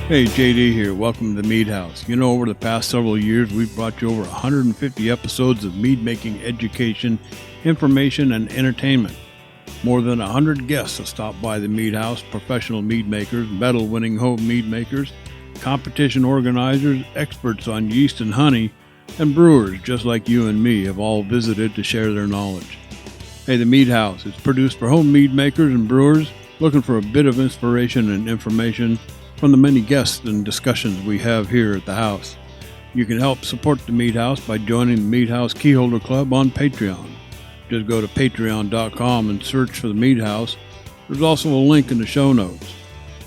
Hey, JD here. Welcome to the Mead House. You know, over the past several years, we've brought you over 150 episodes of mead making education, information, and entertainment. More than 100 guests have stopped by the Mead House, professional mead makers, medal-winning home mead makers, competition organizers, experts on yeast and honey, and brewers just like you and me have all visited to share their knowledge. Hey, the Mead House is produced for home mead makers and brewers looking for a bit of inspiration and information from the many guests and discussions we have here at the house. You can help support the Mead House by joining the Mead House Keyholder Club on Patreon. Just go to patreon.com and search for the Mead House. There's also a link in the show notes.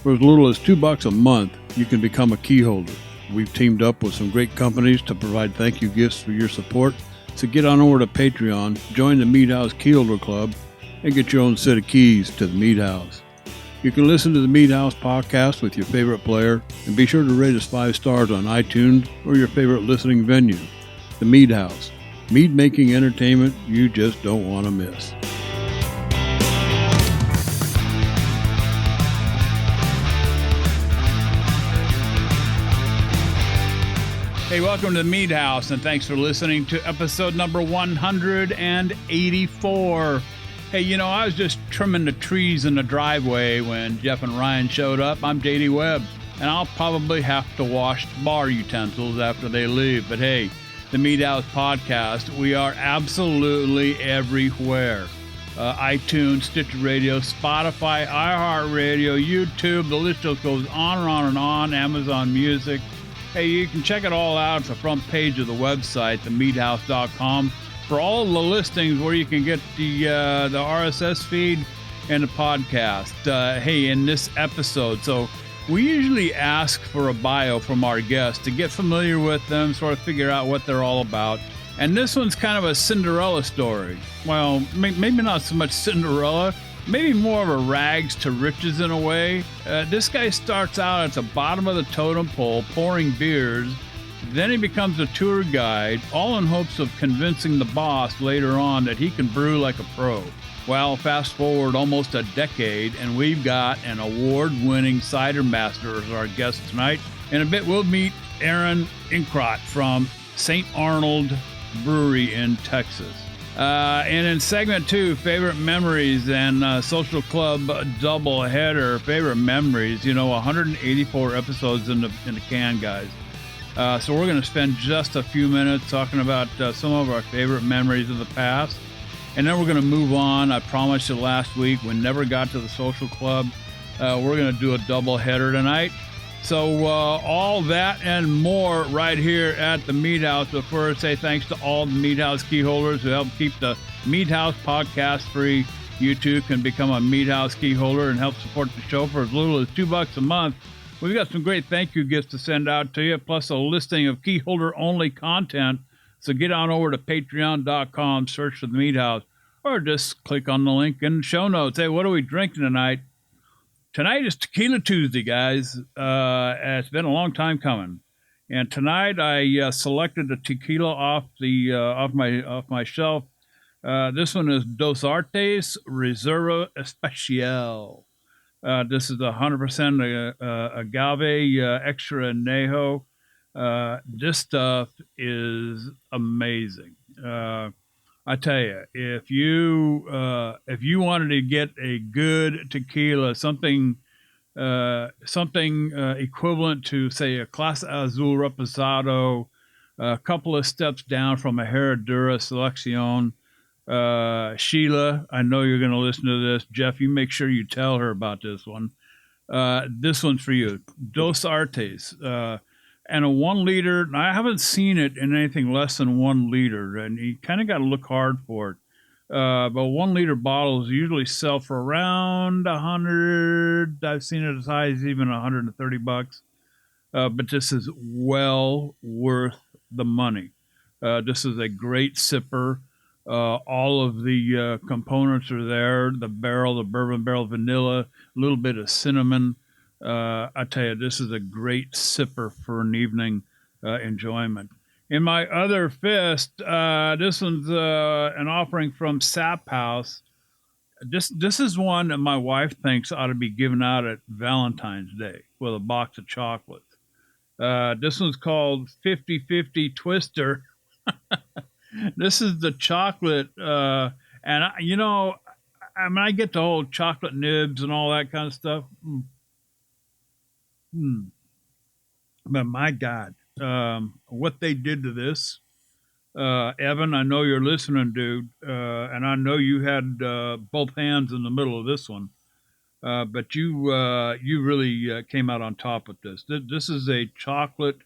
For as little as $2 a month, you can become a keyholder. We've teamed up with some great companies to provide thank you gifts for your support. So get on over to Patreon, join the Mead House Keyholder Club, and get your own set of keys to the Mead House. You can listen to the Mead House podcast with your favorite player, and be sure to rate us 5 stars on iTunes or your favorite listening venue. The Mead House, mead making entertainment you just don't want to miss. Hey, welcome to the Mead House, and thanks for listening to episode number 184. Hey, you know, I was just trimming the trees in the driveway when Jeff and Ryan showed up. I'm JD Webb, and I'll probably have to wash bar utensils after they leave. But hey, the Mead House podcast, we are absolutely everywhere. iTunes, Stitcher Radio, Spotify, iHeartRadio, YouTube, the list just goes on and on and on, Amazon Music. Hey, you can check it all out at the front page of the website, themeadhouse.com. for all the listings where you can get the RSS feed and the podcast. Hey, in this episode, so we usually ask for a bio from our guests to get familiar with them, sort of figure out what they're all about. And this one's kind of a Cinderella story. Well, maybe not so much Cinderella, maybe more of a rags to riches in a way. This guy starts out at the bottom of the totem pole pouring beers. Then he becomes a tour guide, all in hopes of convincing the boss later on that he can brew like a pro. Well, fast forward almost a decade, and we've got an award-winning cider master as our guest tonight. In a bit, we'll meet Aaron Inkrot from Saint Arnold Brewery in Texas. And in segment 2, favorite memories and social club double header, favorite memories. You know, 184 episodes in the can, guys. So we're going to spend just a few minutes talking about some of our favorite memories of the past. And then we're going to move on. I promised you last week we never got to the social club. We're going to do a double header tonight. So all that and more right here at the Mead House. But first, say thanks to all the Mead House key holders who help keep the Mead House podcast free. You too can become a Mead House key holder and help support the show for as little as $2 a month. We've got some great thank you gifts to send out to you, plus a listing of key holder only content. So get on over to patreon.com, search for the Mead House, or just click on the link in the show notes. Hey, what are we drinking tonight? Tonight is Tequila Tuesday, guys. It's been a long time coming. And tonight I selected a tequila off my shelf. This one is Dos Artes Reserva Especial. This is 100% agave extra añejo. This stuff is amazing. I tell you, if you wanted to get a good tequila, something equivalent to, say, a Clase Azul Reposado, a couple of steps down from a Herradura Selección. Sheila, I know you're going to listen to this. Jeff, you make sure you tell her about this one. This one's for you. Dos Artes. And a 1 liter. I haven't seen it in anything less than 1 liter, and you kind of got to look hard for it. But 1 liter bottles usually sell for around 100. I've seen it as high as even $130. But this is well worth the money. This is a great sipper. All of the components are there. The barrel, the bourbon barrel, vanilla, a little bit of cinnamon. I tell you, this is a great sipper for an evening enjoyment. In my other fist, this one's an offering from Sap House. This is one that my wife thinks ought to be given out at Valentine's Day with a box of chocolates. This one's called 50/50 Twister. This is the chocolate, and I get the whole chocolate nibs and all that kind of stuff. But my God, what they did to this, Evan, I know you're listening, dude, and I know you had both hands in the middle of this one. But you really came out on top with this. This is a chocolate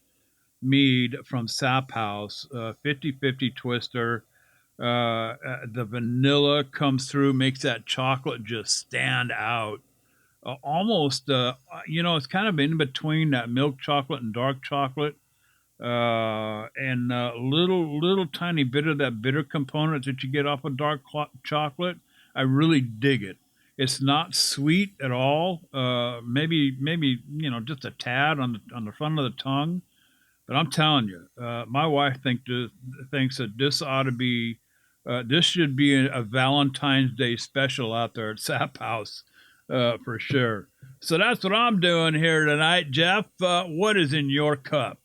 mead from Sap House, 50/50 Twister. The vanilla comes through, makes that chocolate just stand out. Almost, it's kind of in between that milk chocolate and dark chocolate, and a little tiny bit of that bitter component that you get off of dark chocolate. I really dig it. It's not sweet at all. Maybe just a tad on the front of the tongue. But I'm telling you, my wife thinks that this ought to be, this should be a Valentine's Day special out there at Sap House, for sure. So that's what I'm doing here tonight, Jeff. What is in your cup?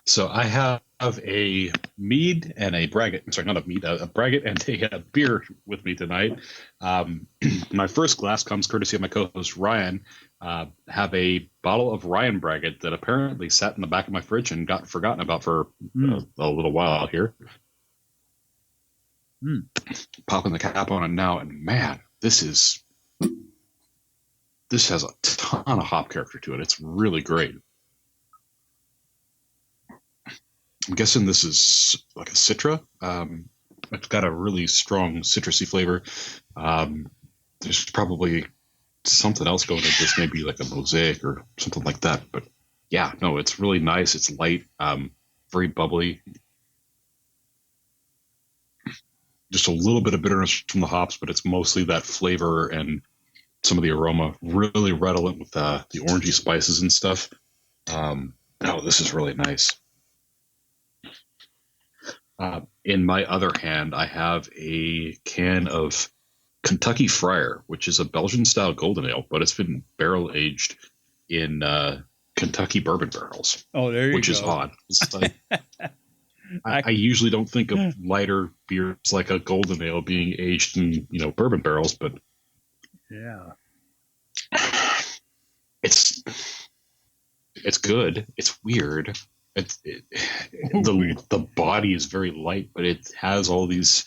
So I have a mead and a braggot. Sorry, not a mead, a braggot and a beer with me tonight. My first glass comes courtesy of my co-host Ryan. Have a bottle of Ryan braggot that apparently sat in the back of my fridge and got forgotten about for a little while here. Popping the cap on it now, and man, this has a ton of hop character to it. It's really great. I'm guessing this is like a Citra. It's got a really strong citrusy flavor. There's probably something else going into this, maybe like a mosaic or something like that. But yeah, no, it's really nice. It's light, very bubbly. Just a little bit of bitterness from the hops, but it's mostly that flavor and some of the aroma. Really redolent with the orangey spices and stuff. This is really nice. In my other hand, I have a can of Kentucky Friar, which is a Belgian-style golden ale, but it's been barrel-aged in Kentucky bourbon barrels. Oh, there you go. Which is odd. It's like, I usually don't think of lighter beers like a golden ale being aged in bourbon barrels, but yeah, it's good. It's weird. The body is very light, but it has all these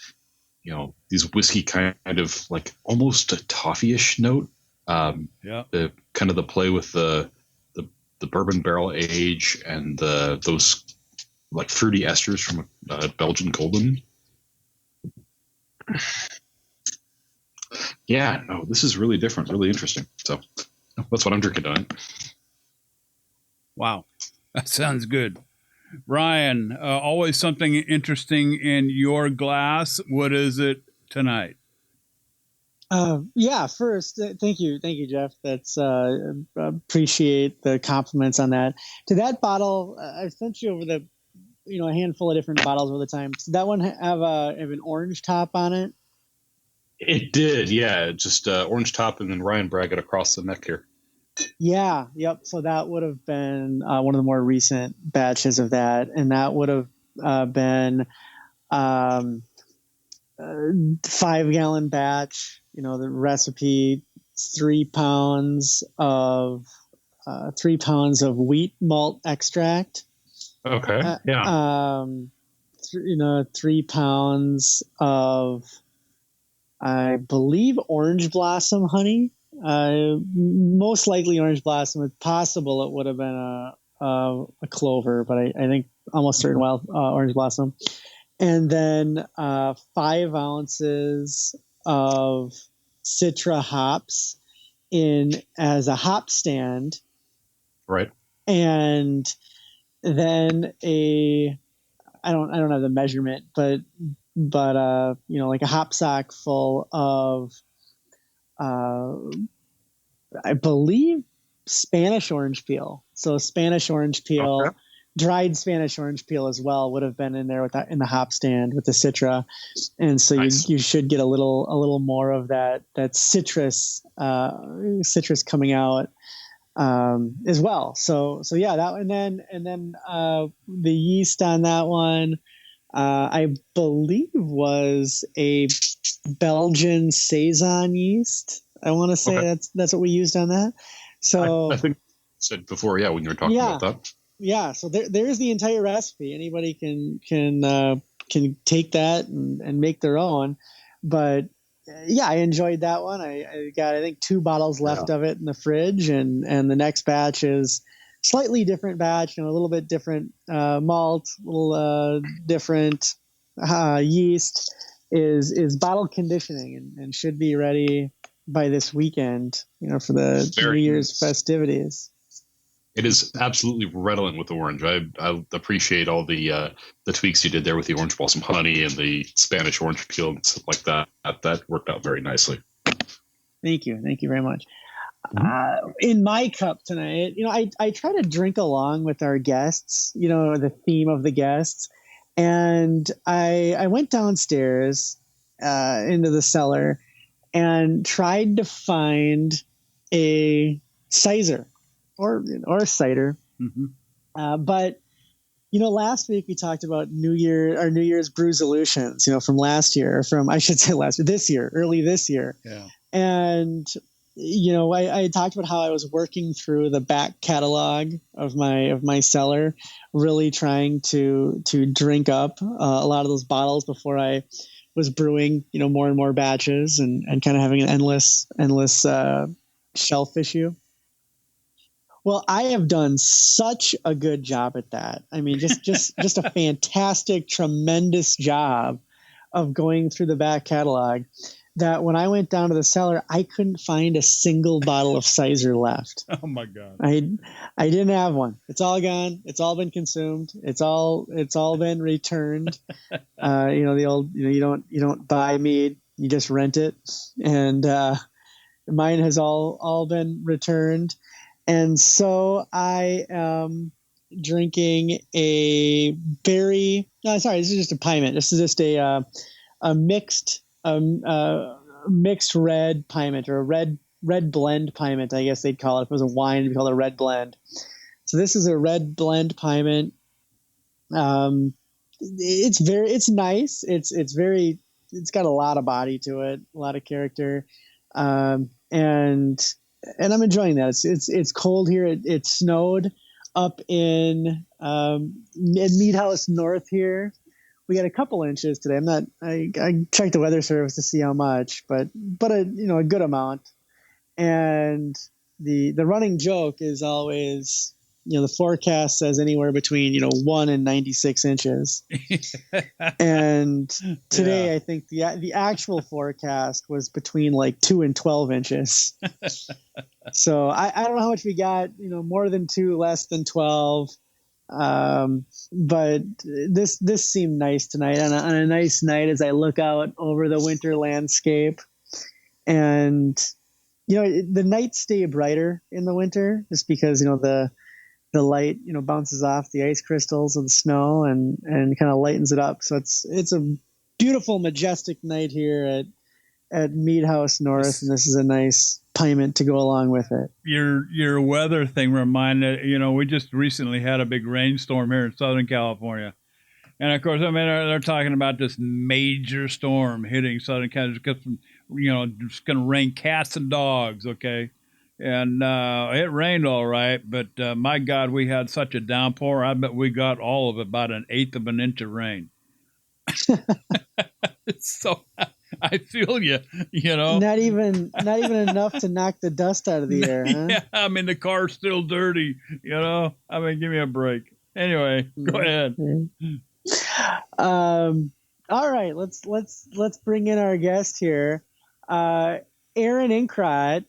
these whiskey kind of like almost a toffee-ish note. The kind of the play with the bourbon barrel age and those like fruity esters from a Belgian golden. Yeah, no, this is really different, really interesting. So that's what I'm drinking tonight. Wow. That sounds good. Ryan, always something interesting in your glass. What is it tonight? First, thank you, Jeff. That's appreciate the compliments on that. To that bottle, I've sent you over a handful of different bottles over the time. Did that one have an orange top on it? It did, yeah. Just orange top and then Ryan braggot across the neck here. Yeah, yep. So that would have been one of the more recent batches of that, and that would have been 5-gallon batch. The recipe: 3 pounds of 3 pounds of wheat malt extract. Okay. Yeah. 3 pounds of, I believe, orange blossom honey. Most likely orange blossom. It's possible it would have been a clover, but I think almost certain orange blossom. And then 5 ounces of Citra hops as a hop stand. Right. And then I don't have the measurement, but like a hop sock full of I believe Spanish orange peel. So Spanish orange peel dried Spanish orange peel as well would have been in there with that in the hop stand with the Citra, and so Nice. you should get a little more of that citrus coming out as well. So yeah, that, and then the yeast on that one, I believe was a Belgian Saison yeast. I want to say Okay. that's what we used on that. So I think I said before, when you were talking about that. Yeah, so there's the entire recipe. Anybody can take that and make their own. But yeah, I enjoyed that one. I got, I think, 2 bottles left of it in the fridge, and the next batch is slightly different batch, a little bit different malt, a little different yeast. Is bottle conditioning and should be ready by this weekend, for the New Year's festivities. It is absolutely redolent with orange. I appreciate all the tweaks you did there with the orange blossom honey and the Spanish orange peel and stuff like that. That worked out very nicely. Thank you very much. In my cup tonight, I try to drink along with our guests, the theme of the guests, and I went downstairs into the cellar and tried to find a Sizer or a cider. Mm-hmm. But last week we talked about New Year's brew solutions, from last year, early this year. Yeah. And I talked about how I was working through the back catalog of my cellar, really trying to drink up a lot of those bottles before I was brewing, more and more batches and kind of having an endless shelf issue. Well, I have done such a good job at that. I mean, just a fantastic, tremendous job of going through the back catalog that when I went down to the cellar, I couldn't find a single bottle of Sizer left. Oh my God. I didn't have one. It's all gone. It's all been consumed. It's all been returned. The old, you don't buy mead, you just rent it. And mine has all been returned. And so I am drinking this is just a Pyment. This is just a mixed red Pyment, or a red blend Pyment, I guess they'd call it. If it was a wine, it'd be called a red blend. So this is a red blend Pyment. It's nice. It's got a lot of body to it, a lot of character. And I'm enjoying that. It's cold here. It snowed up in Mead House North here. We got a couple inches today. I checked the weather service to see how much, but a good amount. And the running joke is always, the forecast says anywhere between 1 and 96 inches. And today, I think the actual forecast was between like 2 and 12 inches. So I don't know how much we got, more than 2, less than 12. But this seemed nice tonight on a nice night as I look out over the winter landscape. And the nights stay brighter in the winter just because the light bounces off the ice crystals of the snow and kind of lightens it up. So it's a beautiful, majestic night here at Mead House North, and this is a nice Pyment to go along with it. Your weather thing reminded, we just recently had a big rainstorm here in Southern California. And of course, they're talking about this major storm hitting Southern California, it's going to rain cats and dogs. Okay. And it rained all right, but my God, we had such a downpour. I bet we got all of it, about 1/8 of an inch of rain. So I feel you. Not even enough to knock the dust out of the air. Huh? Yeah, I mean the car's still dirty. Give me a break. Anyway, go ahead. All right, let's bring in our guest here, Aaron Inkrot.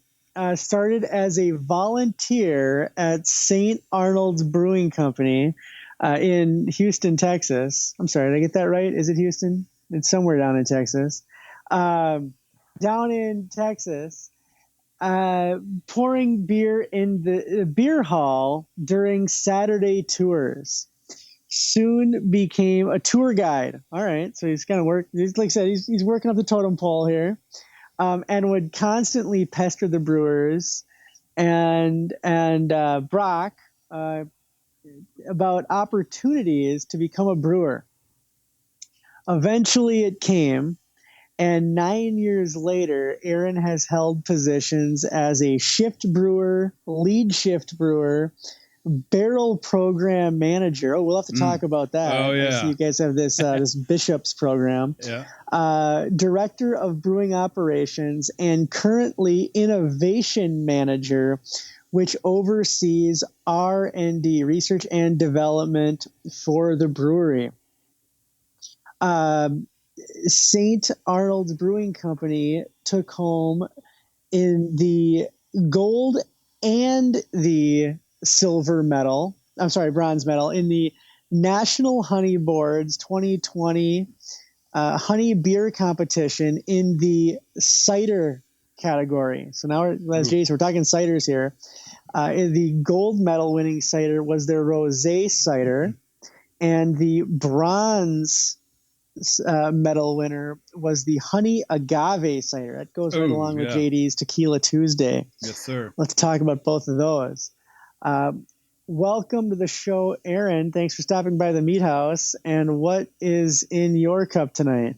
Started as a volunteer at Saint Arnold's Brewing Company in Houston, Texas. I'm sorry, did I get that right? Is it Houston? It's somewhere down in Texas. Down in Texas, pouring beer in the beer hall during Saturday tours. soon became a tour guide. All right, so he's kind of like I said, he's working up the totem pole here, and would constantly pester the brewers and Brock about opportunities to become a brewer. Eventually, it came. And 9 years later, Aaron has held positions as a shift brewer, lead shift brewer, barrel program manager. Oh, we'll have to talk about that. Oh, yeah. I see you guys have this this Bishop's program. Yeah. Director of Brewing Operations and currently innovation manager, which oversees R&D, research and development for the brewery. Saint Arnold's Brewing Company took home in the gold and the bronze medal in the National Honey Board's 2020 honey beer competition in the cider category. So now, as Jason, we're talking ciders here. The gold medal winning cider was their rosé cider, and the bronze medal winner was the honey agave cider. That goes right along with JD's Tequila Tuesday. Yes, sir. Let's talk about both of those. Welcome to the show, Aaron. Thanks for stopping by the Meat House. And what is in your cup tonight?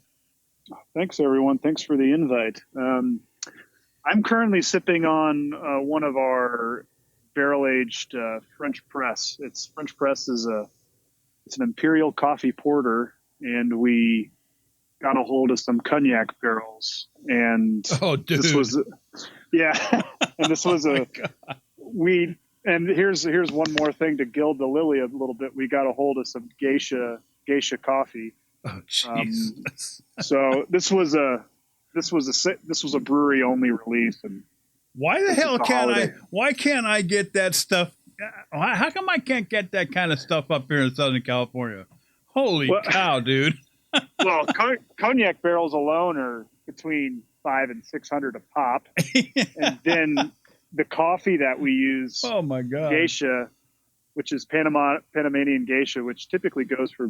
Thanks, everyone. Thanks for the invite. I'm currently sipping on one of our barrel-aged French press. French press is it's an imperial coffee porter, and we got a hold of some cognac barrels. And this was, and this was and here's one more thing to gild the lily a little bit. We got a hold of some geisha coffee. Oh, jeez. So this was a brewery only release. And why the hell why can't I get that stuff? How come I can't get that kind of stuff up here in Southern California? Holy cow, dude. Well, cognac barrels alone are between $500 and $600 a pop. And then the coffee that we use, oh my God, geisha, which is Panamanian geisha, which typically goes for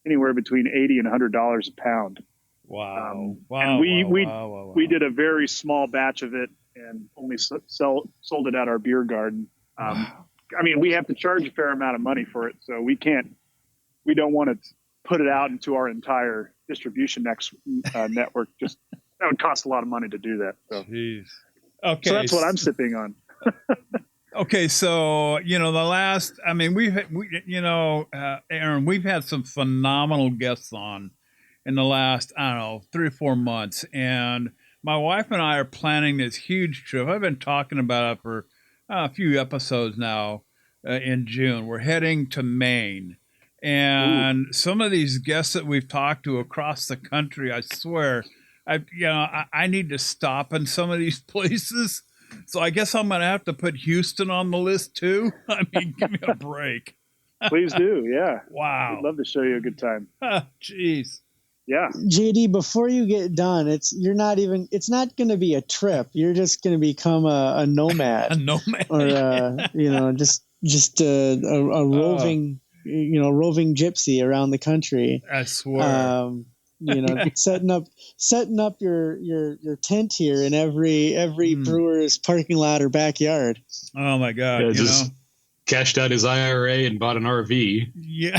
anywhere between $80 and $100 a pound. Wow. And we did a very small batch of it and only sold it at our beer garden. I mean, we have to charge a fair amount of money for it, so we don't want to put it out into our entire distribution network. Just that would cost a lot of money to do that. So. Jeez. Okay. So that's what I'm sipping on. Okay. So, Aaron, we've had some phenomenal guests on in the last, 3 or 4 months. And my wife and I are planning this huge trip. I've been talking about it for a few episodes now in June. We're heading to Maine. And some of these guests that we've talked to across the country, I swear, I need to stop in some of these places. So I guess I'm going to have to put Houston on the list too. I mean, give me a break. Please do. Yeah. Wow. We'd love to show you a good time. Jeez. Yeah. JD, before you get done, it's not going to be a trip. You're just going to become a nomad. A nomad. Or, just a roving, roving gypsy around the country. I swear. Setting up your tent here in every brewer's parking lot or backyard. Oh my God! Just cashed out his IRA and bought an RV. Yeah,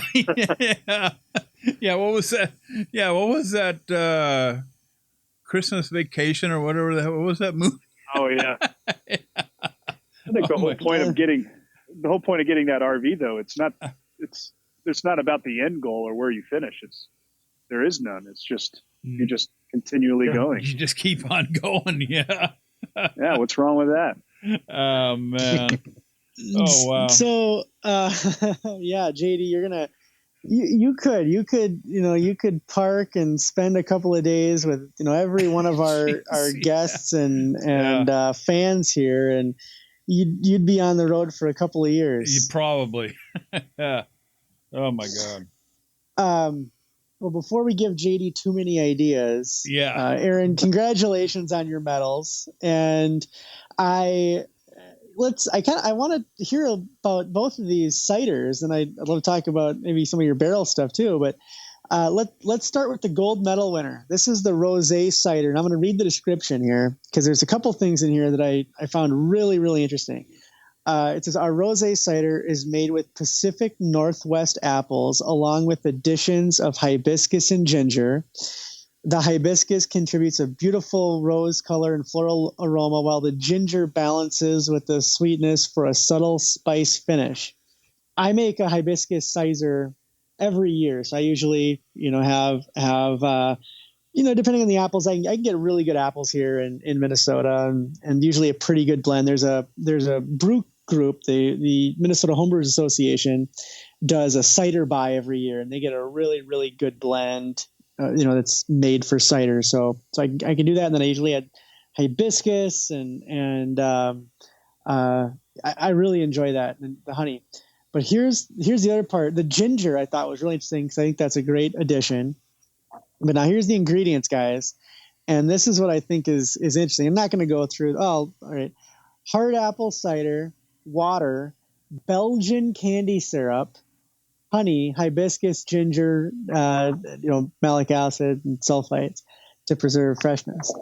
yeah. What was that? Yeah, what was that? Christmas Vacation or whatever. What was that movie? Oh yeah. I think the whole point of getting that RV though, it's not about the end goal or where you finish. There is none. It's just you're just continually going. You just keep on going. Yeah. Yeah. What's wrong with that? Oh man. Oh wow. So yeah, JD, you could park and spend a couple of days with every one of our guests and fans here, and you'd be on the road for a couple of years. You probably. Yeah. Oh my God. Well, before we give JD too many ideas, Aaron, congratulations on your medals. And I want to hear about both of these ciders, and I'd love to talk about maybe some of your barrel stuff too. But let's start with the gold medal winner. This is the rosé cider, and I'm going to read the description here because there's a couple things in here that I found really, really interesting. It says our rosé cider is made with Pacific Northwest apples, along with additions of hibiscus and ginger. The hibiscus contributes a beautiful rose color and floral aroma, while the ginger balances with the sweetness for a subtle spice finish. I make a hibiscus cider every year, so I usually, have depending on the apples, I can get really good apples here in Minnesota, and usually a pretty good blend. There's a brew group, the Minnesota Homebrewers Association does a cider buy every year, and they get a really, really good blend. That's made for cider. So I can do that. And then I usually add hibiscus and I really enjoy that, and the honey. But here's the other part. The ginger I thought was really interesting because I think that's a great addition. But now here's the ingredients, guys. And this is what I think is interesting. I'm not going to go through. Oh, all right. Hard apple cider, water, Belgian candy syrup, honey, hibiscus, ginger, malic acid, and sulfites to preserve freshness.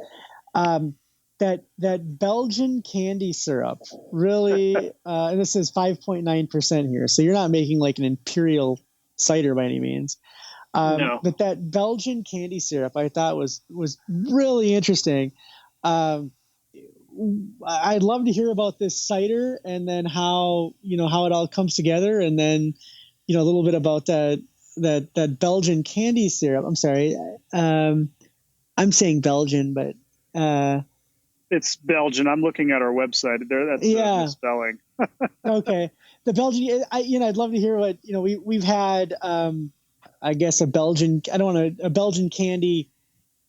That Belgian candy syrup really, and this is 5.9% here, so you're not making like an imperial cider by any means. No. But that Belgian candy syrup I thought was really interesting. I'd love to hear about this cider and then how it all comes together, and then a little bit about that Belgian candy syrup. I'm sorry. I'm saying Belgian, but it's Belgian. I'm looking at our website. That's the spelling. Okay. The Belgian, I'd love to hear what, we've had, I guess a Belgian candy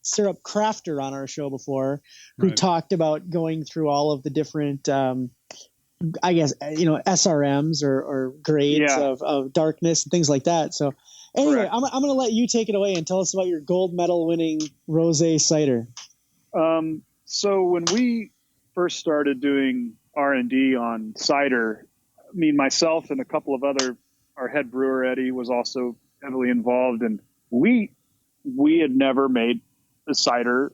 syrup crafter on our show before, who talked about going through all of the different, I guess, SRMs or grades of darkness and things like that. So anyway, I'm going to let you take it away and tell us about your gold medal winning rosé cider. So when we first started doing R&D on cider, myself and a couple of our head brewer, Eddie, was also heavily involved, and we had never made a cider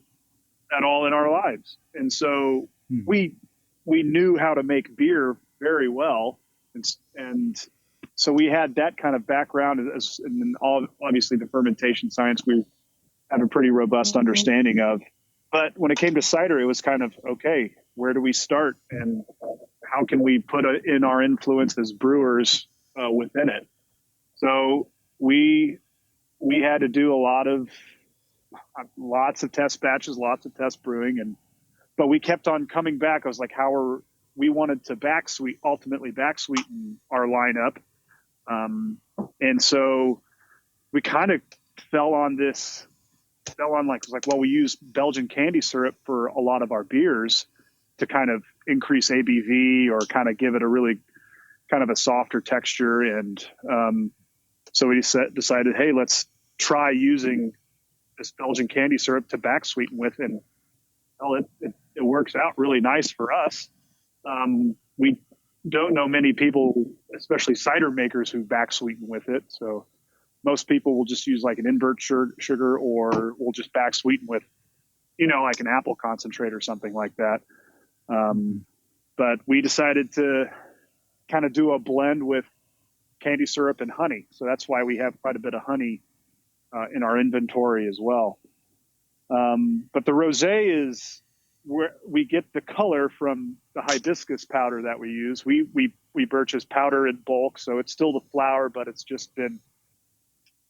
at all in our lives. And so we knew how to make beer very well. And so we had that kind of background, and obviously the fermentation science we have a pretty robust understanding of. But when it came to cider, it was kind of, okay, where do we start, and how can we put in our influence as brewers within it? So we had to do lots of test batches, lots of test brewing, but we kept on coming back. I was like, we wanted to ultimately back sweeten our lineup. And so we kind of fell on we use Belgian candy syrup for a lot of our beers to kind of increase ABV or kind of give it a really kind of a softer texture. And so we decided, hey, let's try using this Belgian candy syrup to back sweeten with, and it works out really nice for us. We don't know many people, especially cider makers, who back sweeten with it. So most people will just use like an invert sugar, or will just back sweeten with, like an apple concentrate or something like that. But we decided to kind of do a blend with candy syrup and honey. So that's why we have quite a bit of honey in our inventory as well. But the rosé is where we get the color from the hibiscus powder that we use. We purchase powder in bulk, so it's still the flower, but it's just been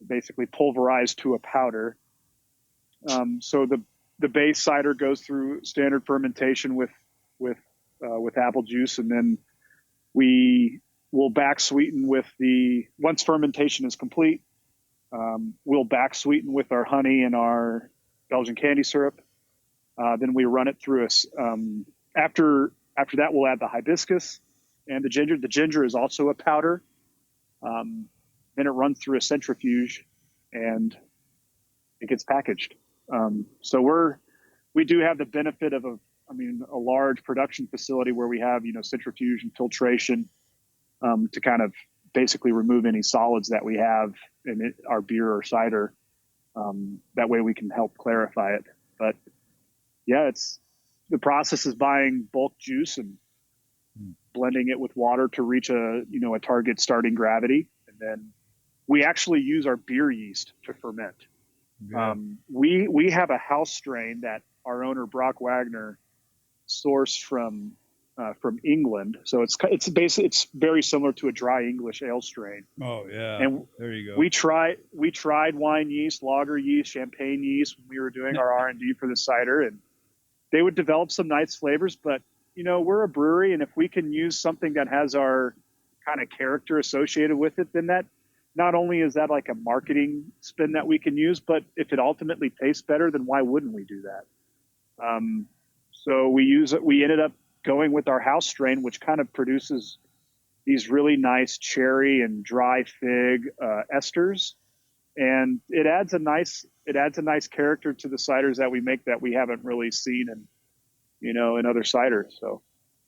basically pulverized to a powder. So the base cider goes through standard fermentation with apple juice, and then we will back sweeten once fermentation is complete. We'll back sweeten with our honey and our Belgian candy syrup. Then we run it through after that, we'll add the hibiscus and the ginger. The ginger is also a powder. Then it runs through a centrifuge and it gets packaged. So we do have the benefit of a large production facility where we have, centrifuge and filtration to kind of basically remove any solids that we have in our beer or cider. That way we can help clarify it. But yeah, the process is buying bulk juice and blending it with water to reach a target starting gravity. And then we actually use our beer yeast to ferment. Yeah. We have a house strain that our owner, Brock Wagner, sourced from England. So it's basically, it's very similar to a dry English ale strain. Oh yeah. And there you go. We tried wine yeast, lager yeast, champagne yeast when we were doing our R&D for the cider, and they would develop some nice flavors, but we're a brewery, and if we can use something that has our kind of character associated with it, then that not only is that like a marketing spin that we can use, but if it ultimately tastes better, then why wouldn't we do that? So we ended up going with our house strain, which kind of produces these really nice cherry and dry fig esters, and it adds a nice character to the ciders that we make that we haven't really seen in other ciders. So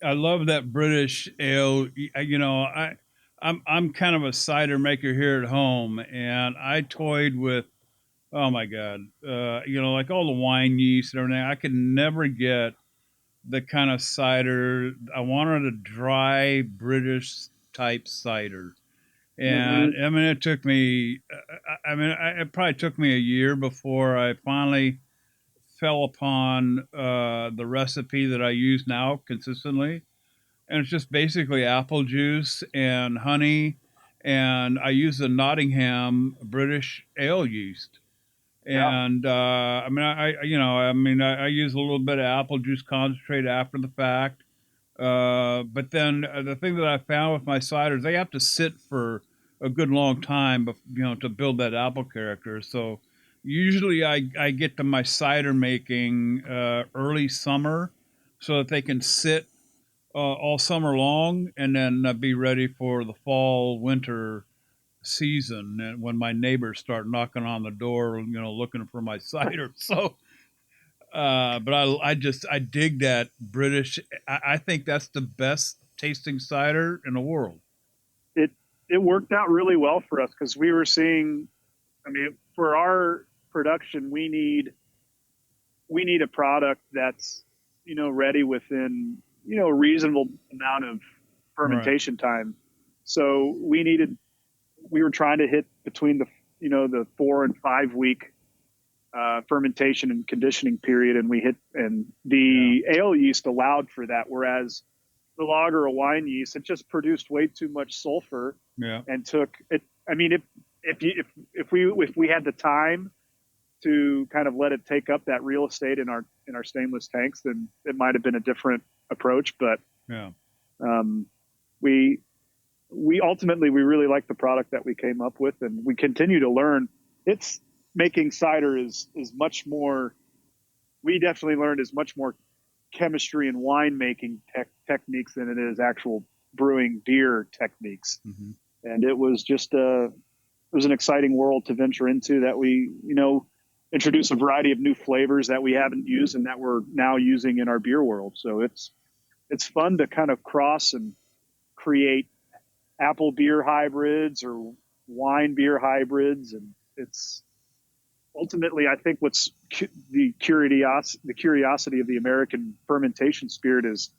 I love that British ale. I'm kind of a cider maker here at home, and I toyed with, oh my God, like all the wine yeast and everything. I could never get the kind of cider. I wanted a dry British type cider. And I mean, it took me, it probably took me a year before I finally fell upon the recipe that I use now consistently. And it's just basically apple juice and honey. And I use the Nottingham British ale yeast. And I use a little bit of apple juice concentrate after the fact. But then the thing that I found with my ciders, they have to sit for a good long time, to build that apple character. So usually I get to my cider making early summer so that they can sit all summer long and then be ready for the fall, winter season, and when my neighbors start knocking on the door, looking for my cider. So, but I dig that British. I think that's the best tasting cider in the world. It worked out really well for us because we were seeing, for our production, we need a product that's, ready within, a reasonable amount of fermentation time. So we were trying to hit between the 4 and 5 week fermentation and conditioning period, and the ale yeast allowed for that, whereas the lager or wine yeast, it just produced way too much sulfur. Yeah. And took it. If we had the time to kind of let it take up that real estate in our stainless tanks, then it might have been a different approach. But yeah, we ultimately really like the product that we came up with, and we continue to learn. It's making cider is much more. We definitely learned is much more chemistry and wine making techniques than it is actual brewing beer techniques. Mm-hmm. And it was just it was an exciting world to venture into, that we introduce a variety of new flavors that we haven't used and that we're now using in our beer world. So it's fun to kind of cross and create apple beer hybrids or wine beer hybrids, and it's ultimately, I think, what's the curiosity of the American fermentation spirit is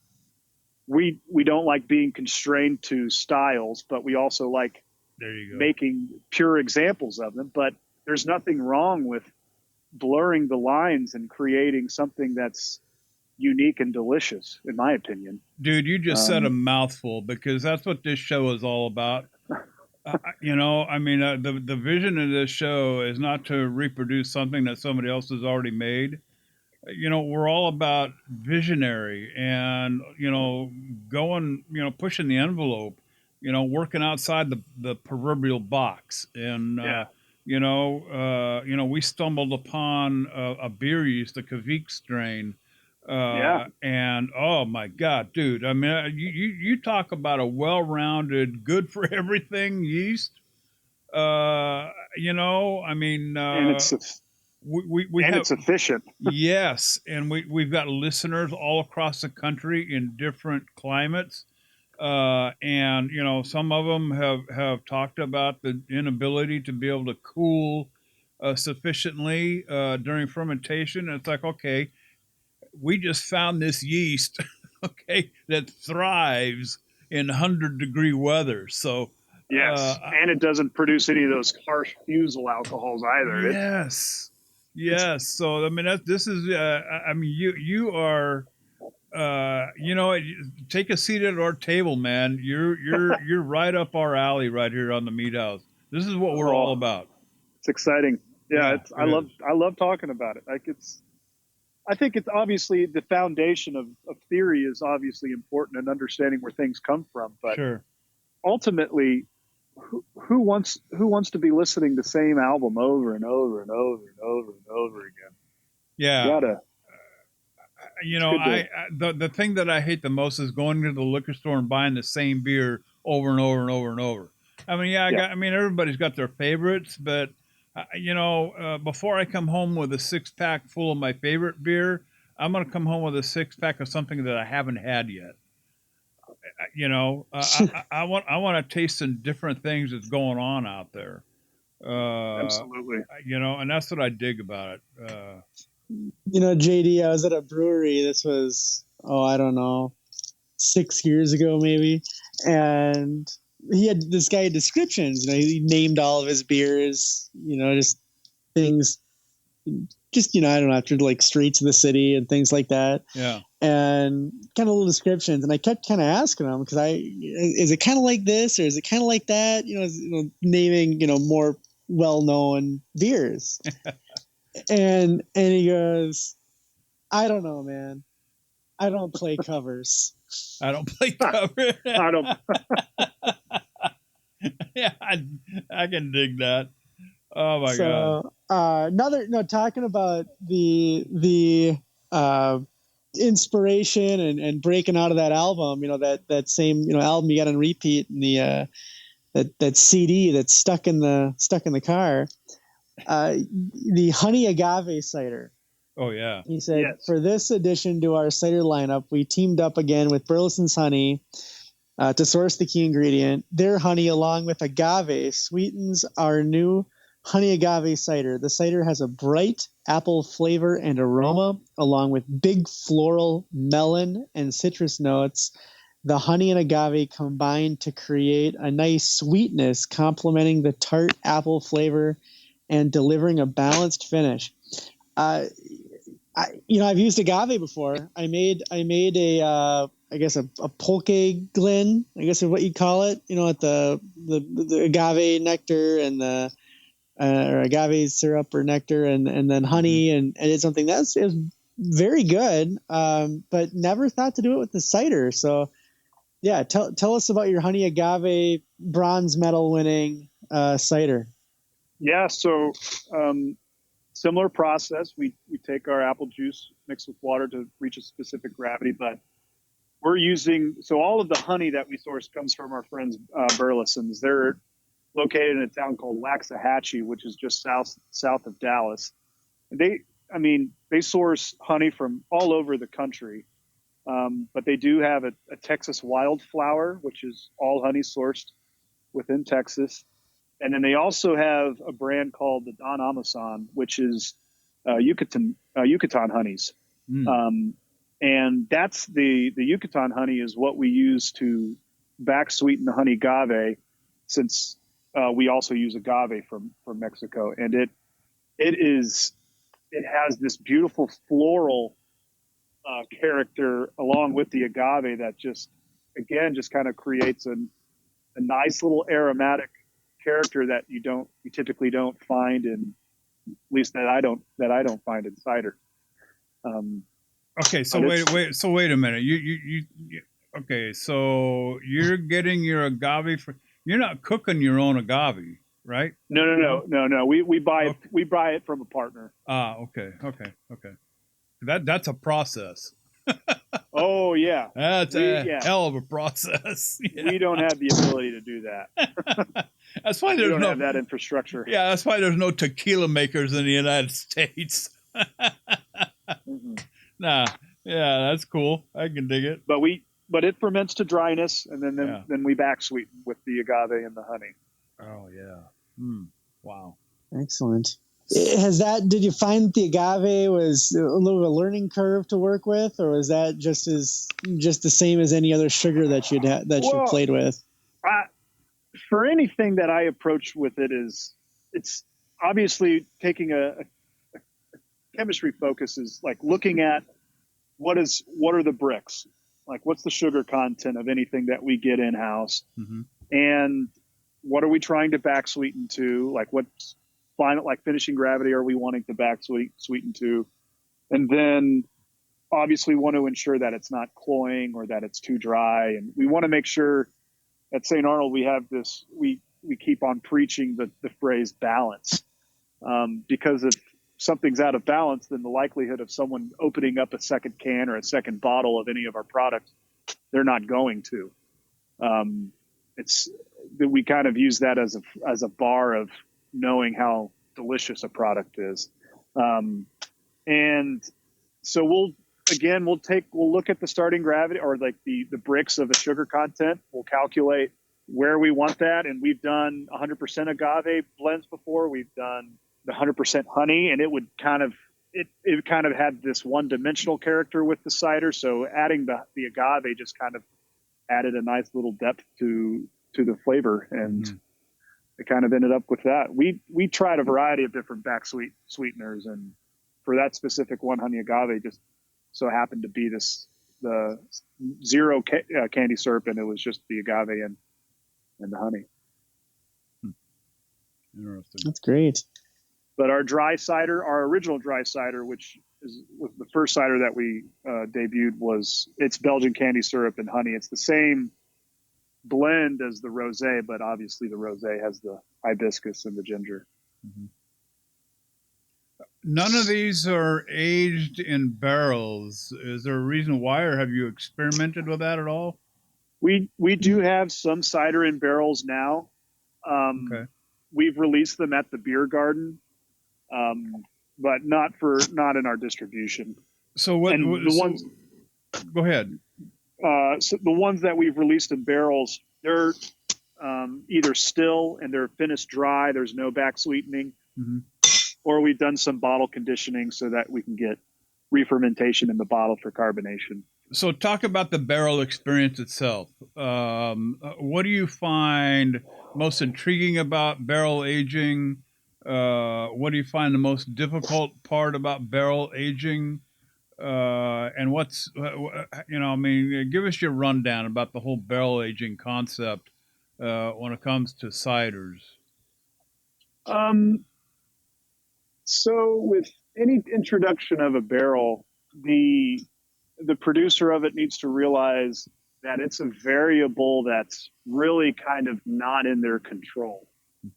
we don't like being constrained to styles, but we also like making pure examples of them. But there's nothing wrong with blurring the lines and creating something that's unique and delicious, in my opinion. Dude, you just said a mouthful, because that's what this show is all about. The vision of this show is not to reproduce something that somebody else has already made. We're all about visionary and, going, pushing the envelope, working outside the proverbial box. And, we stumbled upon a beer yeast, the Kvik strain. And oh my God, dude, you talk about a well-rounded, good for everything yeast. And we and have, it's efficient. yes, and we've got listeners all across the country in different climates. And some of them have talked about the inability to be able to cool sufficiently during fermentation. And it's like, okay, we just found this yeast, okay, that thrives in 100-degree weather. So, Yes, and it doesn't produce any of those harsh fusel alcohols either. yes, yes. So, I mean, this is, I mean, you are, take a seat at our table, man. You're right up our alley right here on the Meat House. This is what we're all about. It's exciting. Yeah, Yeah, I love talking about it. I think it's obviously the foundation of theory is obviously important and understanding where things come from. But sure. ultimately, who wants to be listening to the same album over and over and over and over and over again? Yeah. The the thing that I hate the most is going to the liquor store and buying the same beer over and over and over and over. I mean, everybody's got their favorites, but before I come home with a 6-pack full of my favorite beer, I'm going to come home with a 6-pack of something that I haven't had yet. I want to taste some different things that's going on out there. Absolutely. And that's what I dig about it. JD, I was at a brewery. This was, I don't know, 6 years ago maybe, and he had this guy had descriptions. He named all of his beers. Just things. Just I don't know, after like streets of the city and things like that. Yeah. And kind of little descriptions, and I kept kind of asking him because is it kind of like this or is it kind of like that? Naming more well-known beers. and he goes, I don't know, man. I don't play covers. I don't play covers. I don't. Yeah, I can dig that. Oh my God. Talking about the inspiration and breaking out of that album, that same album you got on repeat, and the that CD that's stuck in the car, the honey agave cider. Oh yeah. He said, yes. For this addition to our cider lineup, we teamed up again with Burleson's Honey to source the key ingredient. Their honey, along with agave, sweetens our new honey agave cider. The cider has a bright apple flavor and aroma, along with big floral, melon, and citrus notes. The honey and agave combine to create a nice sweetness, complementing the tart apple flavor and delivering a balanced finish. I've used agave before. I made a I guess a pulque glen, I guess is what you'd call it. At the agave nectar and the or agave syrup or nectar and then honey, and it's something it was very good, but never thought to do it with the cider. So yeah, tell us about your honey agave bronze medal winning cider. Yeah, so similar process. We take our apple juice mixed with water to reach a specific gravity, but we're using all of the honey that we source comes from our friends Burleson's. They're located in a town called Waxahachie, which is just south of Dallas. They source honey from all over the country, but they do have a Texas wildflower, which is all honey sourced within Texas. And then they also have a brand called the Don Amason, which is Yucatan honeys. And that's the Yucatan honey is what we use to back sweeten the honey agave, since we also use agave from Mexico. And it has this beautiful floral character along with the agave that just kind of creates a nice little aromatic character that you typically don't find in, at least that I don't find in cider. Okay, so wait a minute. You okay? So you're getting your agave you're not cooking your own agave, right? No. We buy it from a partner. Okay. That's a process. Oh yeah, That's a hell of a process. We don't have the ability to do that. That's why We there's don't no have that infrastructure. Yeah, that's why there's no tequila makers in the United States. Mm-mm. Nah, yeah, that's cool. I can dig it. But it ferments to dryness, and then we back sweeten with the agave and the honey. Oh yeah. Wow. Excellent. Did you find the agave was a little bit of a learning curve to work with, or was that just the same as any other sugar that you played with? For anything that I approach with it it's obviously taking a chemistry focus is like looking at what are the bricks, like what's the sugar content of anything that we get in house, and what are we trying to back sweeten to, like what's final, like finishing gravity are we wanting to back sweeten to, and then obviously want to ensure that it's not cloying or that it's too dry, and we want to make sure at Saint Arnold we have this we keep on preaching the phrase balance, because if something's out of balance, then the likelihood of someone opening up a second can or a second bottle of any of our products, they're not going to. It's that we kind of use that as a bar of knowing how delicious a product is. And so we'll look at the starting gravity, or like the bricks of a sugar content. We'll calculate where we want that. And we've done 100% agave blends before. We've done the 100% honey, and it kind of had this one-dimensional character with the cider. So adding the agave just kind of added a nice little depth to the flavor, and it kind of ended up with that. We tried a variety of different back sweeteners, and for that specific one, honey agave just so happened to be the zero candy syrup, and it was just the agave and the honey. Interesting. That's great. But our original dry cider, which was the first cider that we debuted, it's Belgian candy syrup and honey. It's the same blend as the rosé, but obviously the rosé has the hibiscus and the ginger. None of these are aged in barrels. Is there a reason why, or have you experimented with that at all? We do have some cider in barrels now. Okay. We've released them at the beer garden, but not in our distribution. So go ahead. So the ones that we've released in barrels, they're either still and they're finished dry. There's no back sweetening, or we've done some bottle conditioning so that we can get re-fermentation in the bottle for carbonation. So talk about the barrel experience itself. What do you find most intriguing about barrel aging? What do you find the most difficult part about barrel aging? And what's, give us your rundown about the whole barrel aging concept when it comes to ciders. So with any introduction of a barrel, the producer of it needs to realize that it's a variable that's really kind of not in their control.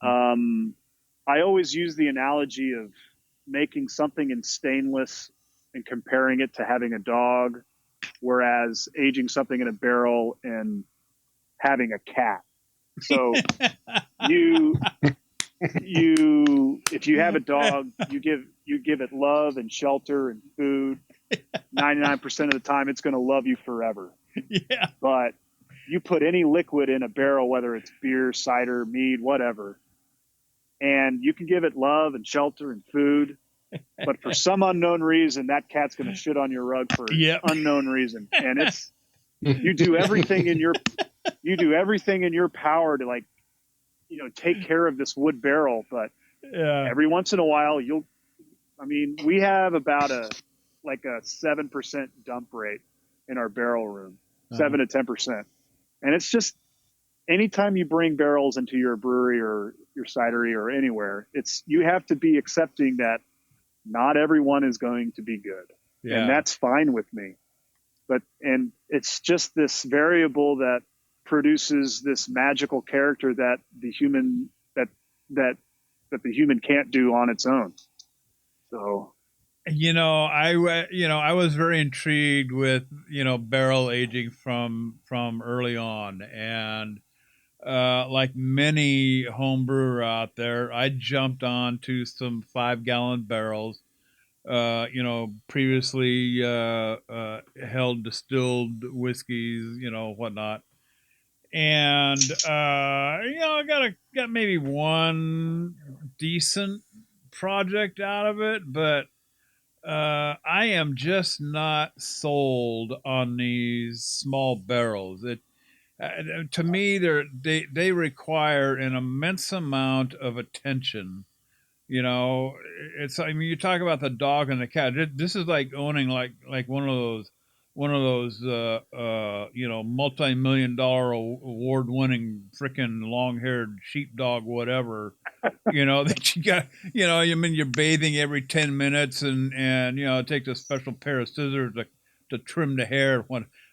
I always use the analogy of making something in stainless and comparing it to having a dog, whereas aging something in a barrel and having a cat. So if you have a dog, you give it love and shelter and food. 99% of the time, it's going to love you forever. Yeah. But you put any liquid in a barrel, whether it's beer, cider, mead, whatever, and you can give it love and shelter and food. But for some unknown reason, that cat's going to shit on your rug for unknown reason. And you do everything in your power to take care of this wood barrel. But every once in a while, we have about a 7% dump rate in our barrel room, 7 to 10%. And it's just, anytime you bring barrels into your brewery or your cidery or anywhere, you have to be accepting that not everyone is going to be good. Yeah. And that's fine with me. And it's just this variable that produces this magical character that the human can't do on its own. So, I was very intrigued with barrel aging from early on, and like many home brewer out there, I jumped on to some 5-gallon barrels. Previously held distilled whiskeys, whatnot, and I got maybe one decent project out of it, but I am just not sold on these small barrels. To me, they require an immense amount of attention. I mean, you talk about the dog and the cat. This is like owning like one of those multi-million dollar award winning freaking long haired sheepdog whatever. That you got. I mean, you're bathing every 10 minutes, and it takes a special pair of scissors to trim the hair.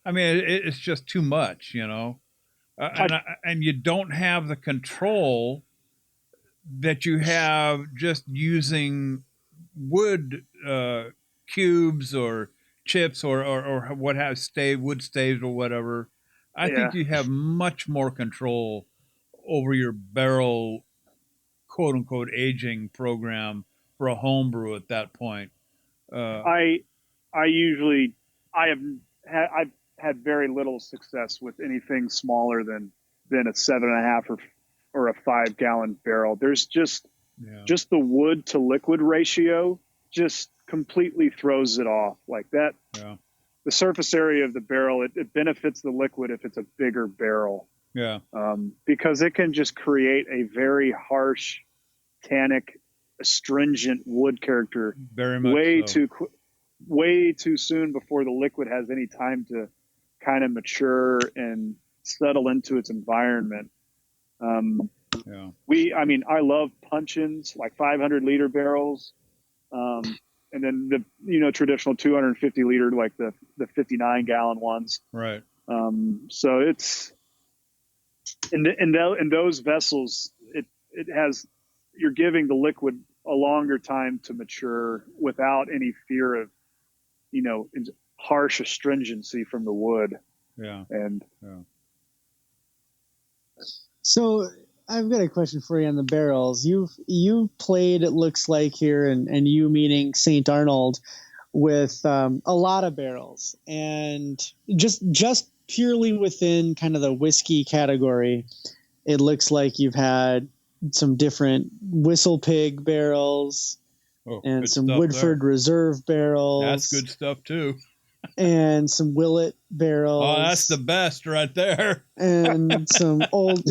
I mean, it's just too much. And you don't have the control that you have just using wood cubes or chips or what have wood staves or whatever. I Yeah. think you have much more control over your barrel, quote unquote, aging program for a home brew at that point. I usually I've had very little success with anything smaller than a 7.5 or a 5-gallon barrel. There's just the wood to liquid ratio just completely throws it off like that. Yeah. The surface area of the barrel, it benefits the liquid if it's a bigger barrel. Yeah. Because it can just create a very harsh, tannic, astringent wood character Very much way too soon before the liquid has any time to kind of mature and settle into its environment. I love puncheons, like 500-liter barrels, and then the traditional 250-liter, like the 59-gallon ones. Right. So it's in those vessels, it has, you're giving the liquid a longer time to mature without any fear of harsh astringency from the wood. Yeah. And So I've got a question for you on the barrels. You've played, it looks like here, and you meaning Saint Arnold, with a lot of barrels, and just purely within kind of the whiskey category, it looks like you've had some different Whistle Pig barrels and some Woodford Reserve barrels. That's good stuff too. And some Willet barrels. Oh, that's the best right there. And some old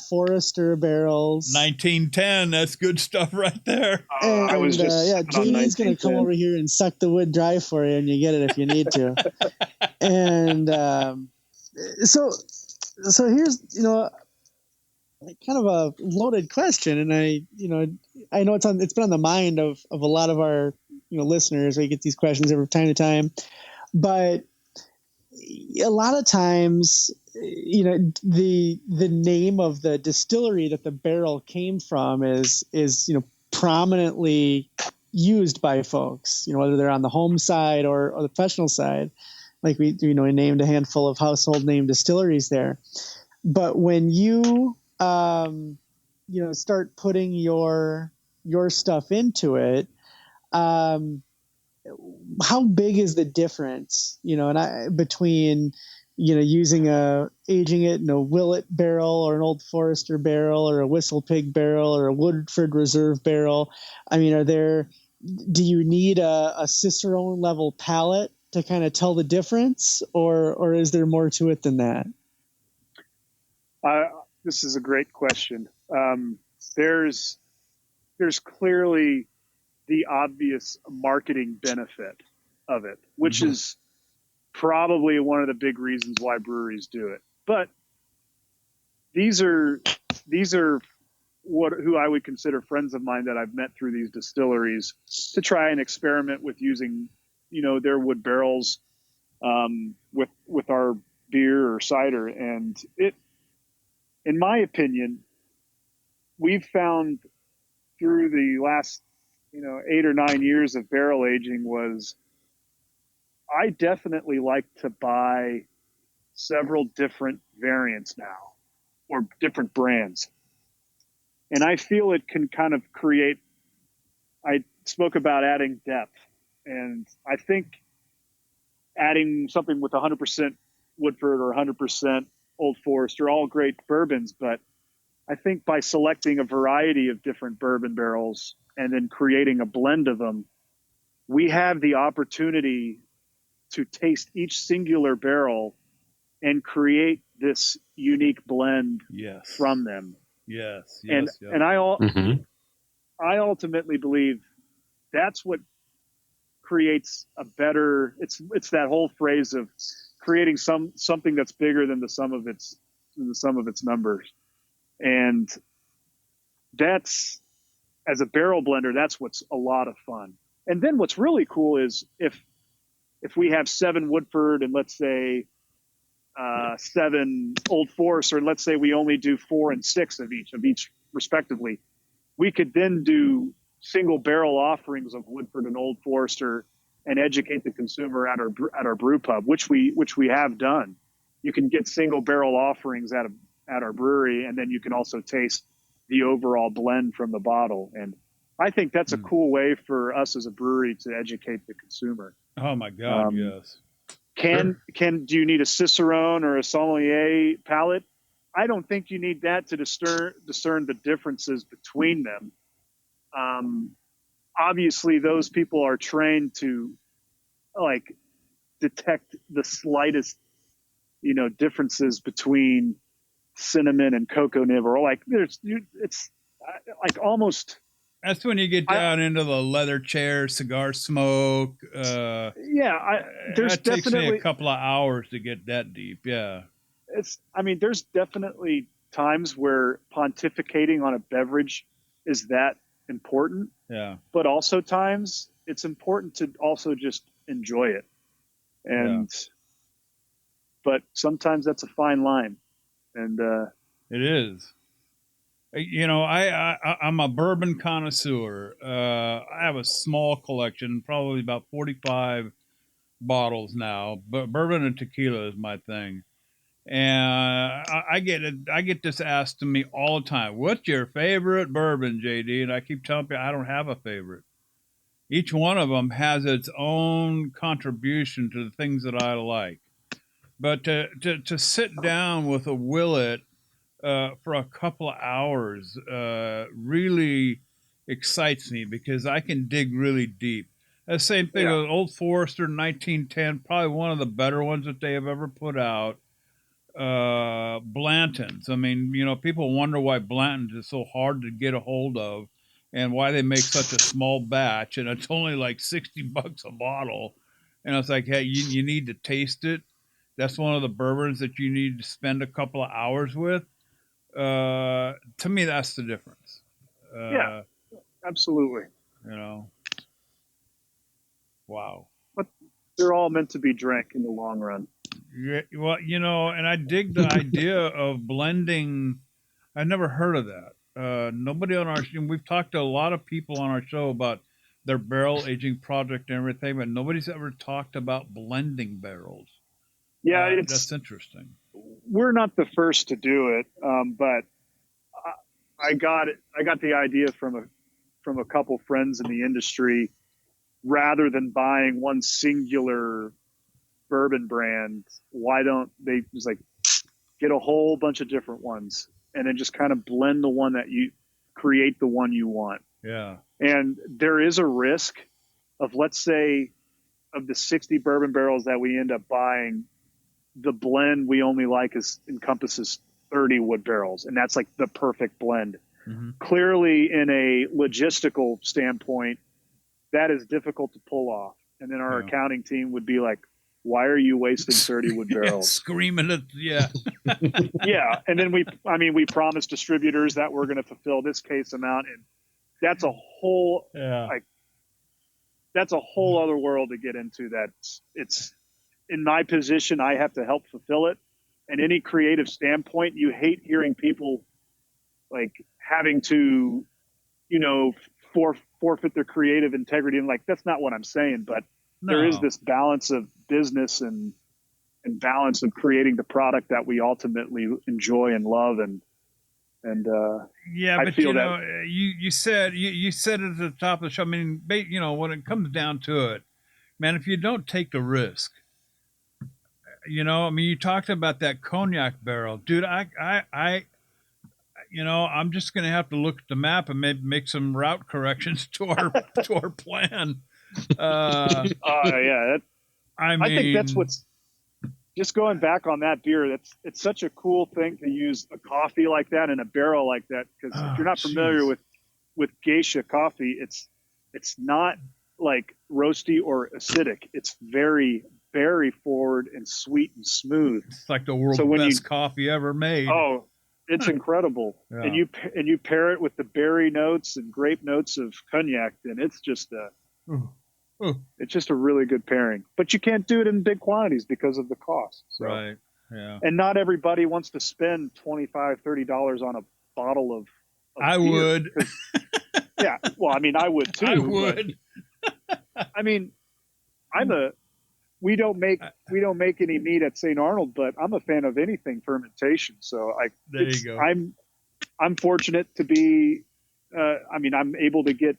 Forester barrels. 1910, that's good stuff right there. And, I was just Jamie's going to come over here and suck the wood dry for you, and you get it if you need to. And so here's kind of a loaded question, and I know it's been on the mind of a lot of our listeners. We get these questions every time to time, but a lot of times, the name of the distillery that the barrel came from is prominently used by folks, whether they're on the home side or the professional side. Like we named a handful of household name distilleries there, but when you start putting your stuff into it, how big is the difference, between, using aging it in a Willet barrel or an Old Forester barrel or a Whistle Pig barrel or a Woodford Reserve barrel? I mean, do you need a Cicerone level palate to kind of tell the difference, or is there more to it than that? This is a great question. There's clearly the obvious marketing benefit of it, which is probably one of the big reasons why breweries do it. But these are who I would consider friends of mine that I've met through these distilleries to try and experiment with using, their wood barrels with our beer or cider. And in my opinion, we've found through the last 8 or 9 years of barrel aging was I definitely like to buy several different variants now or different brands. And I feel it can kind of create, I spoke about adding depth. And I think adding something with 100% Woodford or 100% Old Forester, all great bourbons, but I think by selecting a variety of different bourbon barrels and then creating a blend of them, we have the opportunity to taste each singular barrel and create this unique blend from them. Yes. And I ultimately believe that's what creates a better. It's that whole phrase of creating something that's bigger than the sum of its numbers, and that's, as a barrel blender, that's what's a lot of fun. And then what's really cool is if we have 7 Woodford and let's say 7 Old Forester, and let's say we only do 4 and 6 of each respectively, we could then do single barrel offerings of Woodford and Old Forester and educate the consumer at our brew pub, which we have done. You can get single barrel offerings at our brewery, and then you can also taste the overall blend from the bottle. And I think that's a cool way for us as a brewery to educate the consumer. Oh my God, yes. Do you need a Cicerone or a sommelier palate? I don't think you need that to discern the differences between them. Obviously, those people are trained to detect the slightest, differences between cinnamon and cocoa nib, or it's like almost. That's when you get down into the leather chair, cigar smoke. There's that takes me a couple of hours to get that deep. Yeah. There's definitely times where pontificating on a beverage is that important. Yeah. But also times it's important to also just enjoy it. But sometimes that's a fine line. And it is. I'm a bourbon connoisseur. I have a small collection, probably about 45 bottles now. But bourbon and tequila is my thing. And I get this asked to me all the time. What's your favorite bourbon, JD? And I keep telling people I don't have a favorite. Each one of them has its own contribution to the things that I like. But to sit down with a Willet for a couple of hours really excites me because I can dig really deep. The same thing with Old Forester 1910, probably one of the better ones that they have ever put out. Blanton's. People wonder why Blanton's is so hard to get a hold of and why they make such a small batch, and it's only like $60 a bottle. And it's like, hey, you need to taste it. That's one of the bourbons that you need to spend a couple of hours with. To me, that's the difference. Absolutely. Wow. But they're all meant to be drank in the long run. Yeah, well, and I dig the idea of blending. I never heard of that. Nobody on our show, we've talked to a lot of people on our show about their barrel aging project and everything, but nobody's ever talked about blending barrels. Yeah, that's interesting. We're not the first to do it, but I got the idea from a couple friends in the industry. Rather than buying one singular bourbon brand, why don't they just get a whole bunch of different ones and then just kind of blend the one that you create the one you want. Yeah. And there is a risk of, let's say, of the 60 bourbon barrels that we end up buying, the blend we only like encompasses 30 wood barrels. And that's like the perfect blend. Mm-hmm. Clearly, in a logistical standpoint, that is difficult to pull off. And then our accounting team would be like, why are you wasting 30 wood barrels? Screaming at, yeah. And then we promised distributors that we're going to fulfill this case amount. And that's a whole, that's a whole other world to get into. That it's in my position, I have to help fulfill it. And any creative standpoint, you hate hearing people having to, forfeit their creative integrity. And like, that's not what I'm saying, but there is this balance of business and balance of creating the product that we ultimately enjoy and love. And yeah, I but feel you said it at the top of the show. I mean, when it comes down to it, man, if you don't take the risk, I mean, you talked about that cognac barrel, dude. I'm just going to have to look at the map and maybe make some route corrections to our plan. Yeah, I think that's what's just going back on that beer. It's such a cool thing to use a coffee like that in a barrel like that. Because if you're not familiar with geisha coffee, it's not like roasty or acidic. It's very, very forward and sweet and smooth. It's like the world's best coffee ever made. Oh, it's incredible. Yeah. And you pair it with the berry notes and grape notes of cognac, and it's just it's just a really good pairing. But you can't do it in big quantities because of the cost. So. Right. Yeah. And not everybody wants to spend $25, $30 on a bottle of I beer. Would. Yeah. Well, I mean, I would too. I would. I mean, we don't make any meat at Saint Arnold, but I'm a fan of anything fermentation. So there you go. I'm fortunate to be. I'm able to get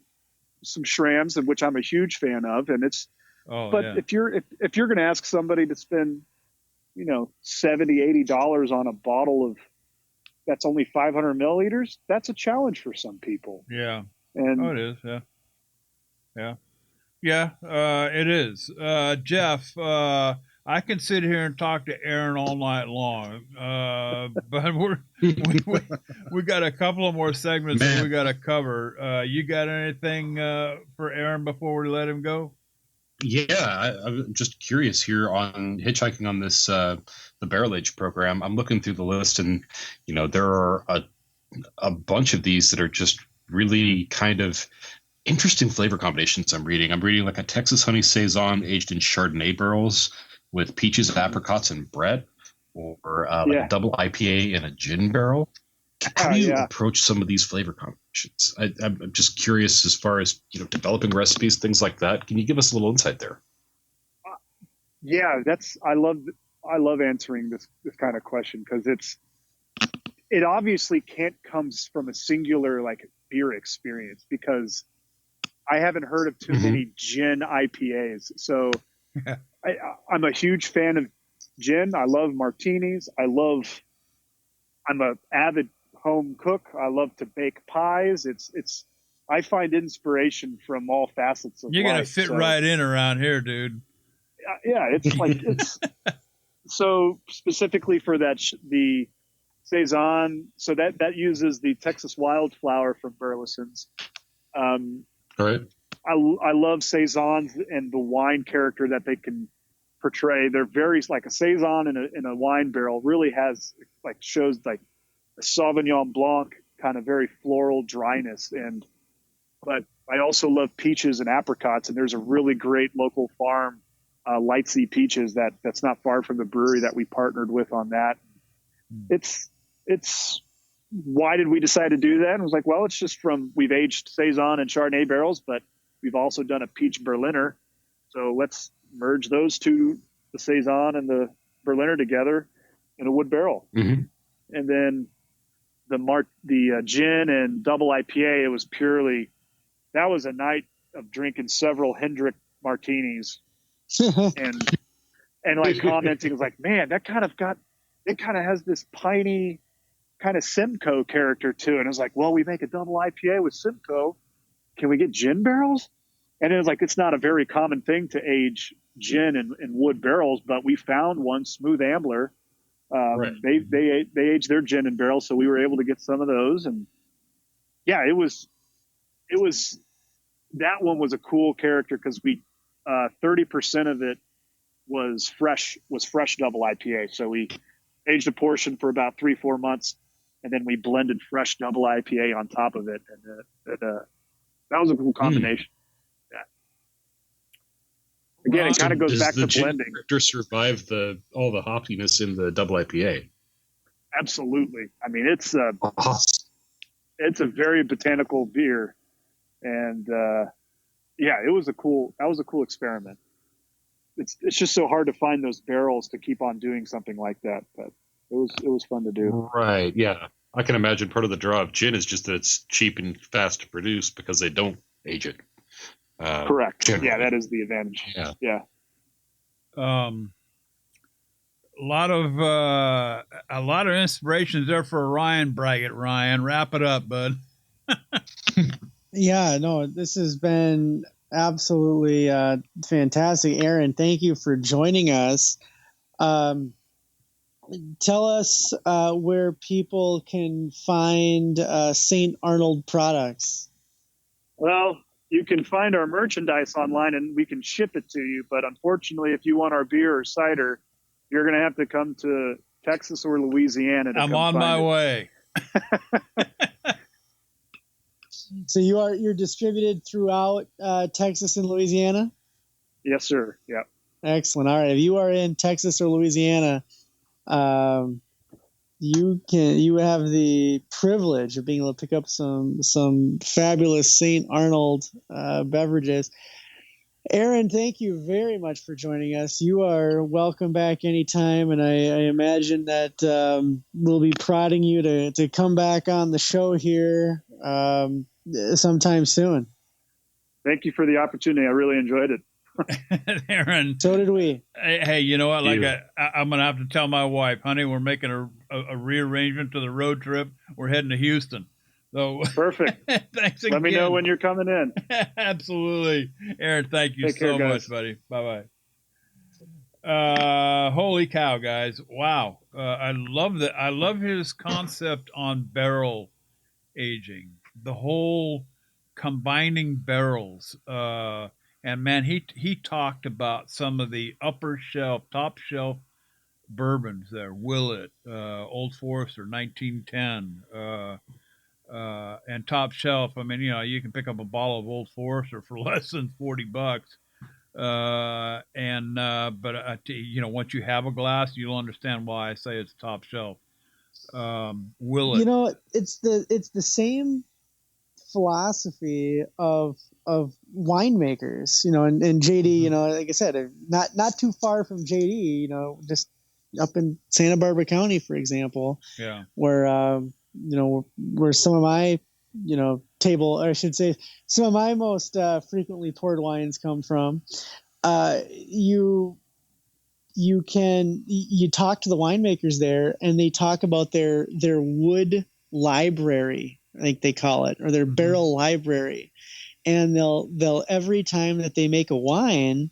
some Shrams, which I'm a huge fan of, and it's. If you're going to ask somebody to spend, $70, $80 on a bottle of that's only 500 milliliters, that's a challenge for some people. Yeah. And it is. Yeah. Yeah. Yeah, it is. Jeff, I can sit here and talk to Aaron all night long, but we got a couple of more segments that we got to cover. You got anything for Aaron before we let him go? Yeah, I'm just curious here on hitchhiking on this the barrel age program. I'm looking through the list, and there are a bunch of these that are just really kind of interesting flavor combinations. I'm reading like a Texas honey saison aged in Chardonnay barrels with peaches, apricots, and Brett, or a double IPA in a gin barrel. How do you approach some of these flavor combinations? I'm just curious as far as developing recipes, things like that. Can you give us a little insight there? Yeah, I love answering this kind of question because it obviously can't come from a singular like beer experience because I haven't heard of too many gin IPAs. So I'm a huge fan of gin. I love martinis. I'm an avid home cook. I love to bake pies. I find inspiration from all facets of life. You're going to fit right in around here, dude. Yeah. It's like, so specifically for that, the Saison. So that uses the Texas wildflower from Burleson's. All right. I love Saisons and the wine character that they can portray. They're very like a Saison in a wine barrel really shows like a Sauvignon Blanc kind of very floral dryness. But I also love peaches and apricots, and there's a really great local farm, Lightsey Peaches that's not far from the brewery that we partnered with on that. It's why did we decide to do that? And it was like, well, it's just we've aged Saison and Chardonnay barrels, but we've also done a peach Berliner. So let's merge those two, the Saison and the Berliner together in a wood barrel. Mm-hmm. And then the gin and double IPA, that was a night of drinking several Hendrick martinis and like commenting, it was like, man, it kind of has this piney kind of Simcoe character too. And it was like, well, we make a double IPA with Simcoe. Can we get gin barrels? And it was like, it's not a very common thing to age gin in wood barrels, but we found one, Smooth Ambler. Right. They aged their gin in barrels. So we were able to get some of those. And yeah, it was, that one was a cool character because 30% of it was fresh double IPA. So we aged a portion for about 3-4 months, and then we blended fresh double IPA on top of it. And that was a cool combination. Yeah. Again, it kind of goes back to blending. Does the gin survive all the hoppiness in the double IPA? Absolutely. I mean, it's a very botanical beer. And yeah, that was a cool experiment. It's just so hard to find those barrels to keep on doing something like that, but it was fun to do. Right. Yeah. I can imagine part of the draw of gin is just that it's cheap and fast to produce because they don't age it. Correct. Generally. Yeah, that is the advantage. Yeah. Yeah. A lot of inspirations there for Ryan Braggett. Ryan, wrap it up, bud. Yeah, no, this has been absolutely fantastic. Aaron, thank you for joining us. Tell us where people can find Saint Arnold products. Well, you can find our merchandise online and we can ship it to you. But unfortunately, if you want our beer or cider, you're going to have to come to Texas or Louisiana. I'm on my way. So you're distributed throughout Texas and Louisiana? Yes, sir. Yeah. Excellent. All right. If you are in Texas or Louisiana, you have the privilege of being able to pick up some fabulous Saint Arnold beverages. Aaron, thank you very much for joining us. You are welcome back anytime, and I imagine that we'll be prodding you to come back on the show here sometime soon. Thank you for the opportunity. I really enjoyed it. Aaron. So did we. Hey, you know what? Like I'm going to have to tell my wife, honey, we're making a rearrangement to the road trip. We're heading to Houston. So perfect. Thanks again. Let me know when you're coming in. Absolutely. Aaron, thank you so much, buddy. Bye-bye. Holy cow, guys. Wow. I love that. I love his concept on barrel aging. The whole combining barrels. And man, he talked about some of the upper shelf, top shelf bourbons there. Willet, Old Forester, 1910, and top shelf. I mean, you can pick up a bottle of Old Forester for less than $40. But once you have a glass, you'll understand why I say it's top shelf. Willet. It's the same philosophy of winemakers, and JD, like I said, not too far from JD, just up in Santa Barbara County, for example, where some of my, table, or I should say, some of my most frequently poured wines come from. You talk to the winemakers there, and they talk about their wood library, I think they call it, or their barrel library. And they'll every time that they make a wine,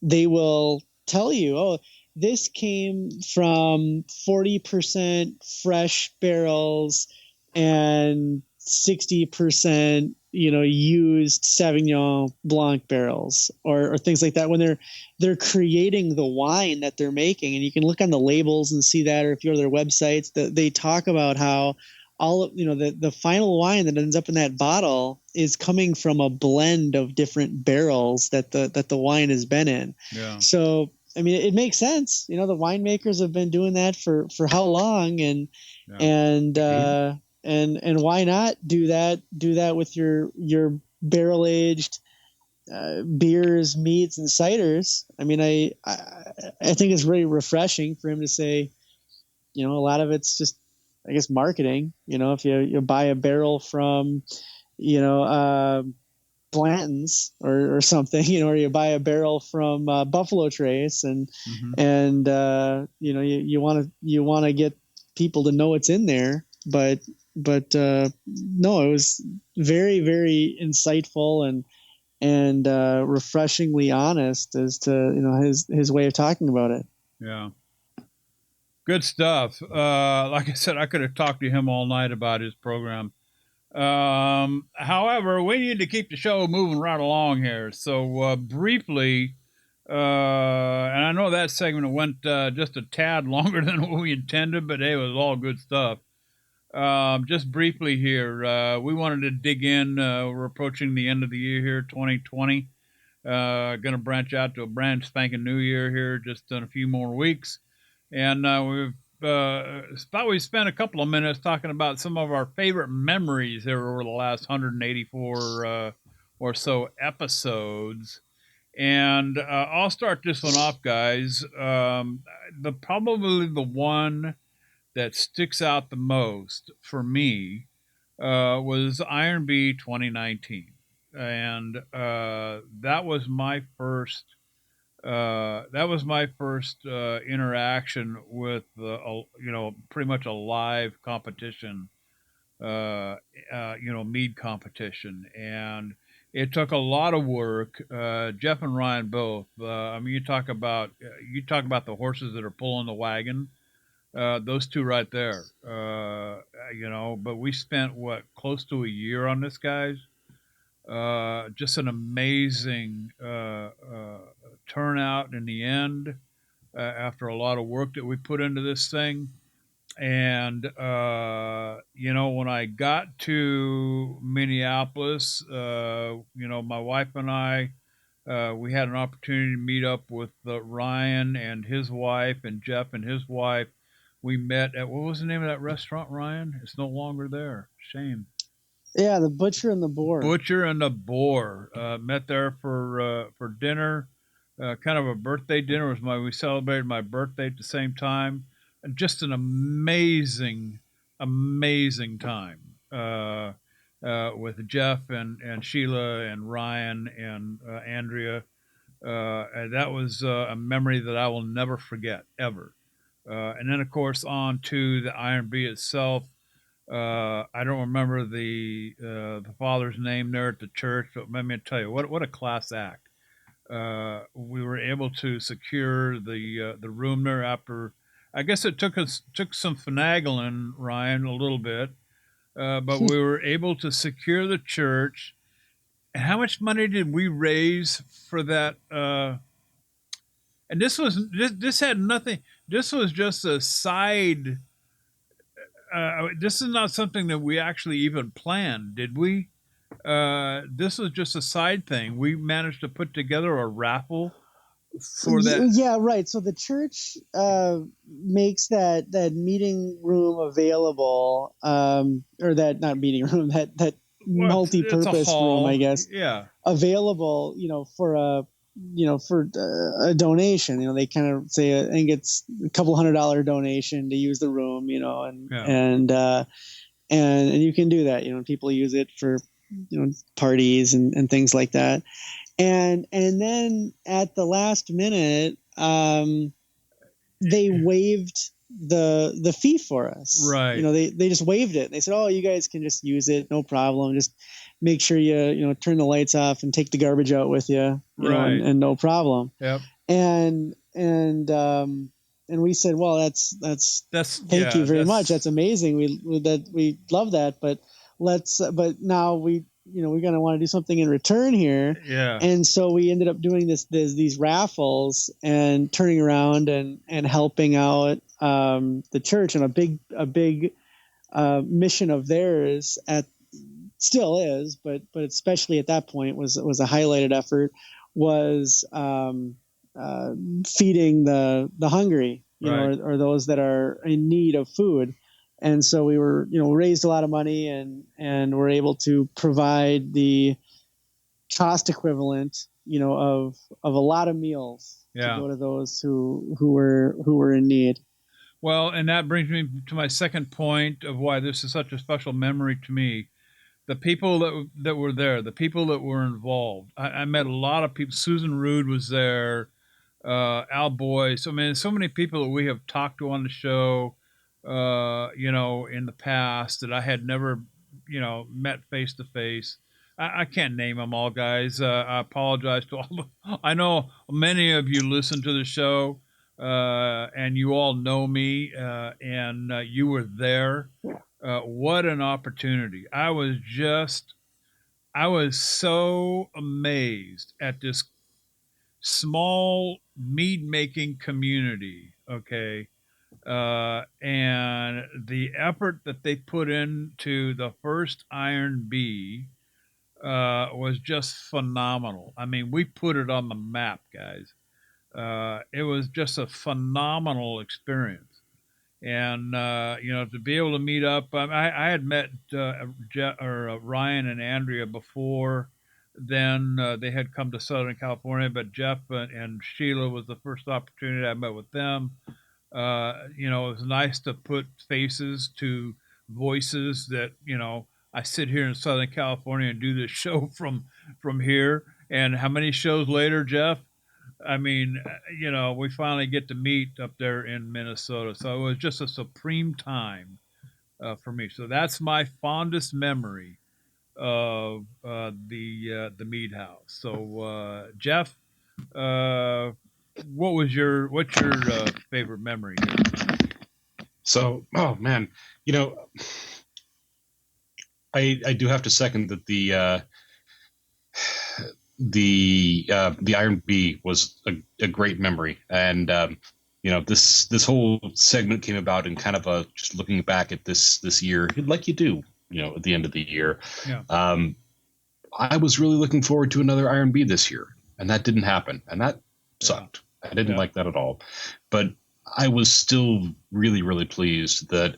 they will tell you, oh, this came from 40% fresh barrels and 60%, used Sauvignon Blanc barrels, or things like that, when they're creating the wine that they're making. And you can look on the labels and see that, or if you go to their websites, they talk about how all of, the final wine that ends up in that bottle is coming from a blend of different barrels that the wine has been in. Yeah. So, I mean, it makes sense. The winemakers have been doing that for how long, and why not do that with your barrel aged beers, meads, and ciders. I mean, I think it's really refreshing for him to say, a lot of it's just, I guess, marketing. If you buy a barrel from, Blanton's or something, or you buy a barrel from Buffalo Trace, and you want to get people to know it's in there, but no, it was very, very insightful and refreshingly honest as to his way of talking about it. Yeah. Good stuff. Like I said, I could have talked to him all night about his program. However, we need to keep the show moving right along here. So briefly, and I know that segment went just a tad longer than what we intended, but hey, it was all good stuff. Just briefly here, we wanted to dig in. We're approaching the end of the year here, 2020. Going to branch out to a brand spanking new year here just in a few more weeks. And we've thought we spent a couple of minutes talking about some of our favorite memories here over the last 184 or so episodes. And I'll start this one off, guys. The probably the one that sticks out the most for me was Iron B 2019, and that was my first. Interaction with pretty much a live competition, mead competition, and it took a lot of work. Jeff and Ryan both. I mean, you talk about the horses that are pulling the wagon. Those two right there. But we spent what close to a year on this, guys. Just an amazing turnout in the end after a lot of work that we put into this thing. And when I got to Minneapolis, my wife and I, we had an opportunity to meet up with Ryan and his wife, and Jeff and his wife. We met at, what was the name of that restaurant, Ryan? It's no longer there. Shame. Yeah, the Butcher and the Boar. Butcher and the Boar. Met there for dinner, kind of a birthday dinner. We celebrated my birthday at the same time. And just an amazing, amazing time with Jeff and Sheila and Ryan and Andrea. And that was a memory that I will never forget, ever. And then, of course, on to the Iron Bee itself. I don't remember the father's name there at the church, but let me tell you, what a class act. We were able to secure the room there after. I guess it took some finagling, Ryan, a little bit, but we were able to secure the church. And how much money did we raise for that? And this had nothing. This was just a side. This is not something that we actually even planned, did we? This was just a side thing. We managed to put together a raffle for that. Yeah, right. So the church makes that meeting room available, or that not meeting room, that multi-purpose room, I guess. Yeah. Available, for a donation. They kind of say, I think it's a couple $100 donation to use the room, and you can do that. People use it for parties and things like that. And then at the last minute, they waived the fee for us. Right. They just waived it. They said, "Oh, you guys can just use it, no problem. Just make sure you turn the lights off and take the garbage out with you, right. and no problem." Yep. And we said, "Well, that's thank you very much. That's amazing. We love that, but now we're going to want to do something in return here." Yeah. And so we ended up doing these raffles and turning around and helping out the church, and a big mission of theirs still is, but especially at that point was a highlighted effort, was feeding the hungry, right. or those that are in need of food. And so we were, raised a lot of money and were able to provide the cost equivalent, of a lot of meals to go to those who were in need. Well, and that brings me to my second point of why this is such a special memory to me. The people that were there, the people that were involved. I met a lot of people. Susan Rude was there, Al Boyce. So many people that we have talked to on the show, in the past that I had never, met face to face. I can't name them all, guys. I apologize to all. I know many of you listen to the show, and you all know me, and you were there. What an opportunity. I was so amazed at this small mead making community. Okay. And the effort that they put into the first Iron Bee was just phenomenal. I mean, we put it on the map, guys. It was just a phenomenal experience. And to be able to meet up, I had met Ryan and Andrea before then they had come to Southern California, but Jeff and Sheila was the first opportunity I met with them. You know, it was nice to put faces to voices that, you know, I sit here in Southern California and do this show from here. And how many shows later, Jeff? I mean, you know, we finally get to meet up there in Minnesota. So it was just a supreme time for me. So that's my fondest memory of the Mead House. So Jeff, uh, what's your favorite memory here? So, oh man, you know, I do have to second that the Iron Bee was a great memory, and you know, this whole segment came about in kind of a just looking back at this year, like you do, you know, at the end of the year. Yeah. I was really looking forward to another Iron Bee this year, and that didn't happen, and that sucked. I didn't like that at all, but I was still really, really pleased that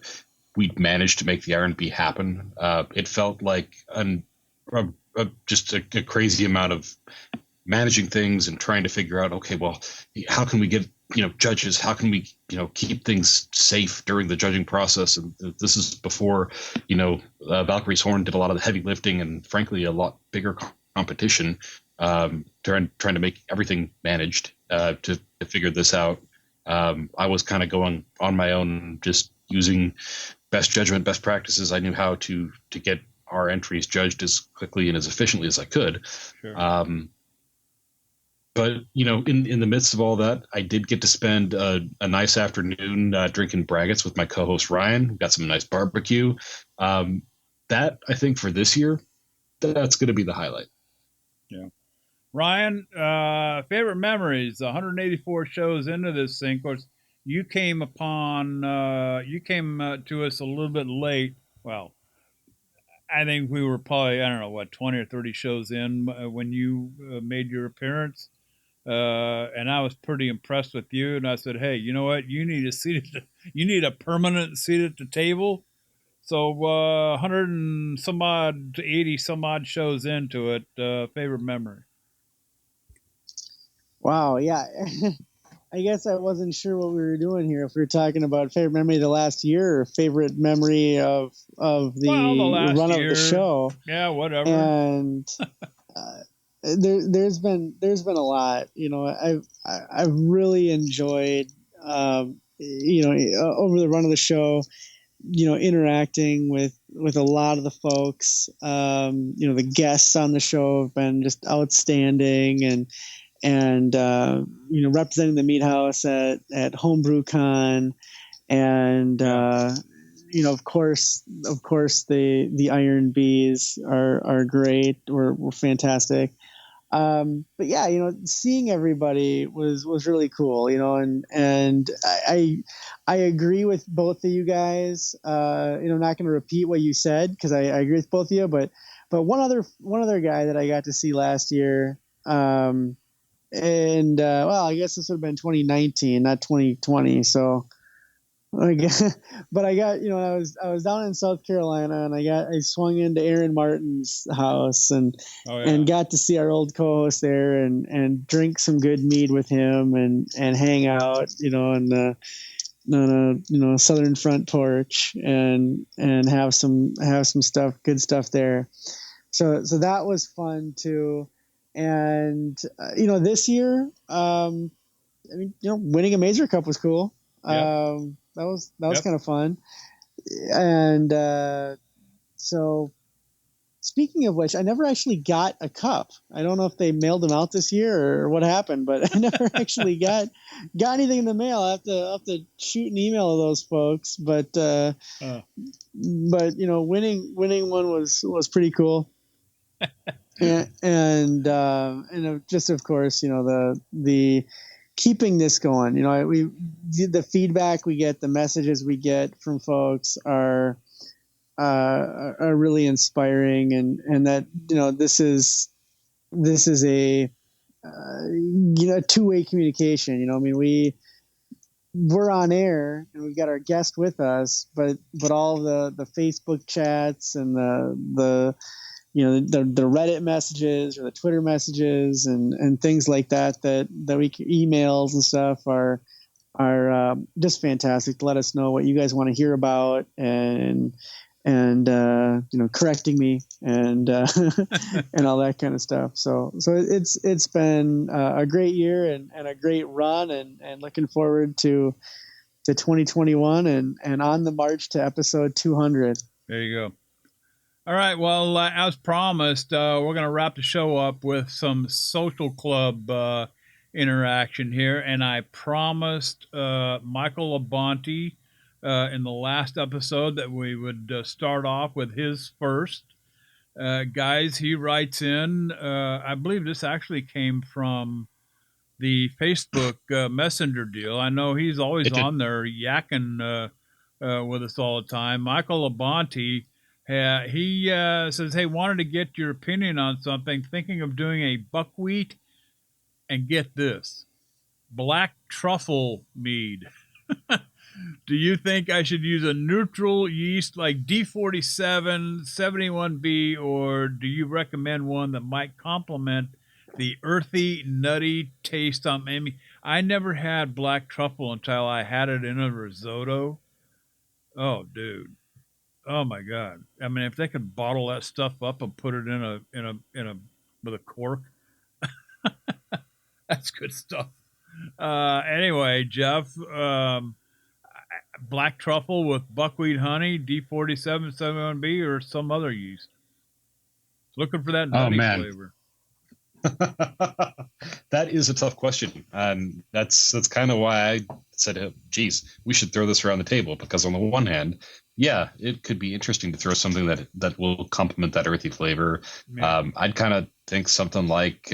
we'd managed to make the R&B happen. It felt like just a crazy amount of managing things and trying to figure out, okay, well, how can we get, you know, judges? How can we, you know, keep things safe during the judging process? And this is before, you know, Valkyrie's Horn did a lot of the heavy lifting and frankly, a lot bigger competition, trying to make everything managed to figure this out. I was kind of going on my own, just using best judgment, best practices. I knew how to get our entries judged as quickly and as efficiently as I could. Sure. But, you know, in the midst of all that, I did get to spend a nice afternoon drinking braggots with my co-host Ryan. We got some nice barbecue. That, I think, for this year, that's going to be the highlight. Yeah. Ryan, favorite memories, 184 shows into this thing. Of course, you came to us a little bit late. Well, I think we were probably, I don't know, 20 or 30 shows in when you made your appearance. And I was pretty impressed with you. And I said, hey, you know what? You need you need a permanent seat at the table. So 100 and some odd, 80 some odd shows into it, favorite memory. Wow, yeah. I guess I wasn't sure what we were doing here. If we were talking about favorite memory of the last year or favorite memory of the run of the show. Yeah, whatever. And there's been a lot. You know, I've really enjoyed you know, over the run of the show, you know, interacting with a lot of the folks. You know, the guests on the show have been just outstanding, and you know, representing the Mead House at HomebrewCon, and you know, of course, the Iron Bees are great. We're fantastic. But yeah, you know, seeing everybody was really cool. You know, and I agree with both of you guys. You know, I'm not going to repeat what you said because I agree with both of you. But one other guy that I got to see last year. And well, I guess this would have been 2019, not 2020. So, I guess, but I got, you know, I was down in South Carolina, and I swung into Aaron Martin's house and got to see our old co-host there and drink some good mead with him and hang out, you know, on a you know, southern front porch and have some good stuff there. So that was fun too. And you know, this year, I mean, you know, winning a major cup was cool. That was kind of fun. And so, speaking of which, I never actually got a cup. I don't know if they mailed them out this year or what happened, but I never actually got anything in the mail. I have to shoot an email to those folks. But you know, winning one was pretty cool. and just, of course, you know, the keeping this going, you know, the feedback we get, the messages we get from folks are really inspiring, and that, you know, this is a you know, two-way communication. You know, I mean, we're on air and we've got our guest with us, but all the Facebook chats and the the Reddit messages or the Twitter messages and things like that we emails and stuff are just fantastic to let us know what you guys want to hear about and correcting me and and all that kind of stuff. So it's been a great year and a great run and looking forward to 2021 and on the march to episode 200. There you go. All right. Well, as promised, we're going to wrap the show up with some social club interaction here. And I promised Michael Labonte in the last episode that we would start off with his first. Guys, he writes in, I believe this actually came from the Facebook Messenger deal. I know he's always on there yakking with us all the time. Michael Labonte, he says, hey, wanted to get your opinion on something. Thinking of doing a buckwheat and get this, black truffle mead. Do you think I should use a neutral yeast like D47, 71B, or do you recommend one that might complement the earthy, nutty taste I'm aiming? I never had black truffle until I had it in a risotto. Oh, dude. Oh my God. I mean, if they could bottle that stuff up and put it in a with a cork, that's good stuff. Anyway, Jeff, black truffle with buckwheat honey, D47, 71B, or some other yeast. Looking for that nutty flavor. That is a tough question, and that's kind of why I said, geez, we should throw this around the table, because on the one hand, yeah, it could be interesting to throw something that will complement that earthy flavor. I'd kind of think something like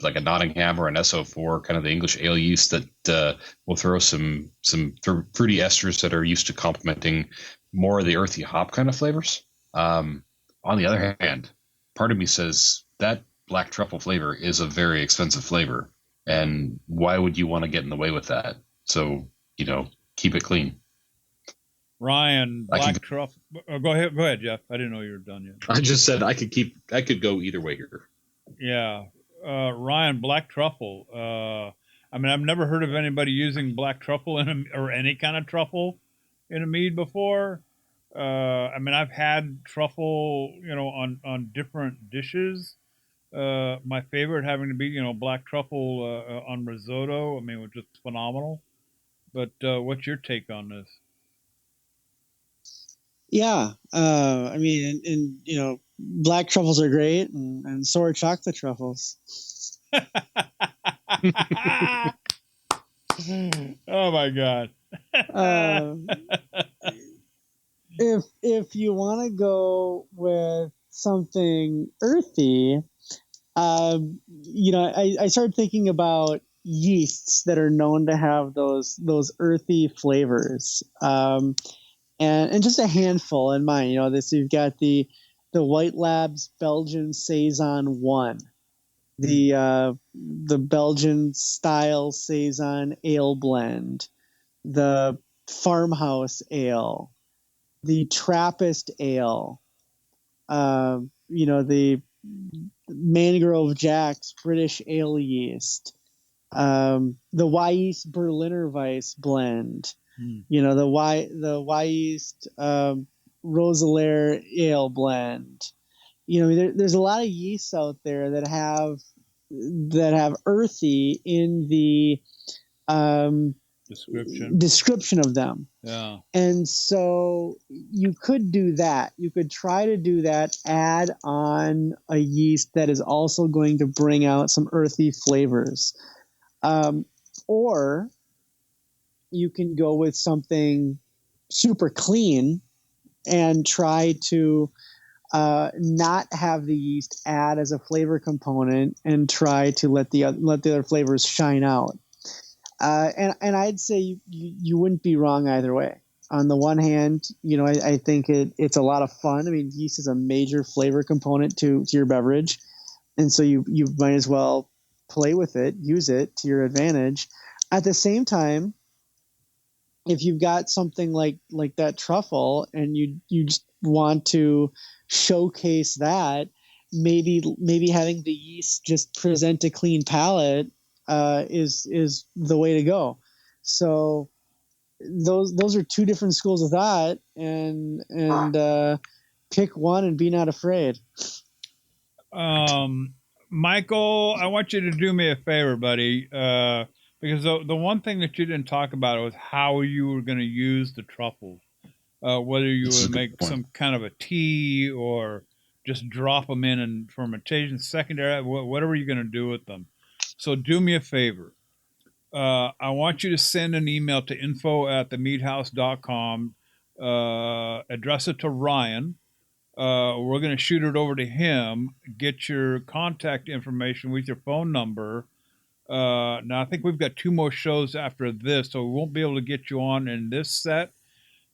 like a Nottingham or an SO4, kind of the English ale yeast that will throw some fruity esters that are used to complementing more of the earthy hop kind of flavors. On the other hand, part of me says that black truffle flavor is a very expensive flavor, and why would you want to get in the way with that? So, keep it clean. Ryan, black truffle. Go ahead, Jeff. I didn't know you were done yet. I just said I could go either way here. Yeah. Ryan, black truffle. I mean, I've never heard of anybody using black truffle or any kind of truffle in a mead before. I mean, I've had truffle, on different dishes. My favorite having to be, black truffle on risotto. I mean, it was just phenomenal. But what's your take on this? Yeah, I mean, and black truffles are great, and so are chocolate truffles. Oh my God! If you want to go with something earthy, I started thinking about yeasts that are known to have those earthy flavors. And just a handful in mind. You've got the White Labs Belgian Saison 1, the Belgian style Saison ale blend, the Farmhouse ale, the Trappist ale, the Mangrove Jack's British ale yeast, the Wyeast Berliner Weiss blend. The Wyeast Roselaire ale blend. There's a lot of yeasts out there that have earthy in the description of them. Yeah. And so you could do that. You could try to do that, add on a yeast that is also going to bring out some earthy flavors. Or you can go with something super clean and try to not have the yeast add as a flavor component and try to let the other flavors shine out. And I'd say you wouldn't be wrong either way. On the one hand, I think it's a lot of fun. I mean, yeast is a major flavor component to your beverage, and so you might as well play with it, use it to your advantage. At the same time, if you've got something like that truffle and you just want to showcase that, maybe having the yeast just present a clean palate is the way to go. So those are two different schools of thought, and pick one and be not afraid. Michael, I want you to do me a favor, buddy, because the one thing that you didn't talk about was how you were going to use the truffles. Whether you would make some kind of a tea or just drop them in fermentation, secondary, whatever you're going to do with them. So do me a favor. I want you to send an email to info@themeathouse.com. Address it to Ryan. We're going to shoot it over to him. Get your contact information with your phone number. Now, I think we've got 2 more shows after this, so we won't be able to get you on in this set.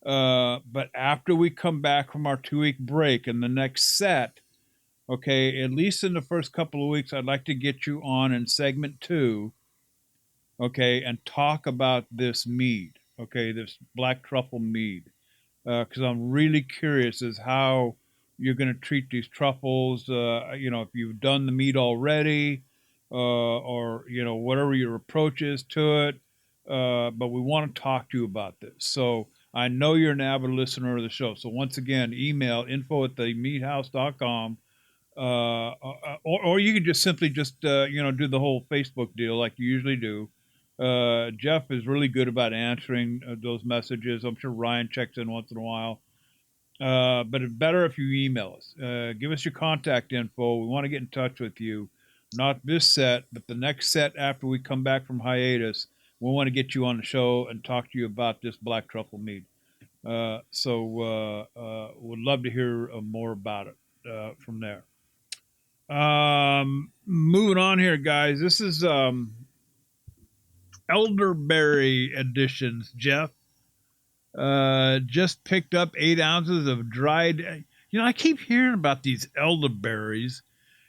But after we come back from our 2-week break in the next set, okay, at least in the first couple of weeks, I'd like to get you on in segment 2, okay, and talk about this mead, okay, this black truffle mead, because I'm really curious as how you're going to treat these truffles, if you've done the mead already, or, whatever your approach is to it, but we want to talk to you about this. So I know you're an avid listener of the show. So once again, email info@themeathouse.com, or you can just simply do the whole Facebook deal like you usually do. Jeff is really good about answering those messages. I'm sure Ryan checks in once in a while. But it's better if you email us. Give us your contact info. We want to get in touch with you. Not this set, but the next set after we come back from hiatus. We want to get you on the show and talk to you about this black truffle mead. So would love to hear more about it from there. Moving on here, guys. This is elderberry editions, Jeff. Just picked up 8 ounces of dried. I keep hearing about these elderberries,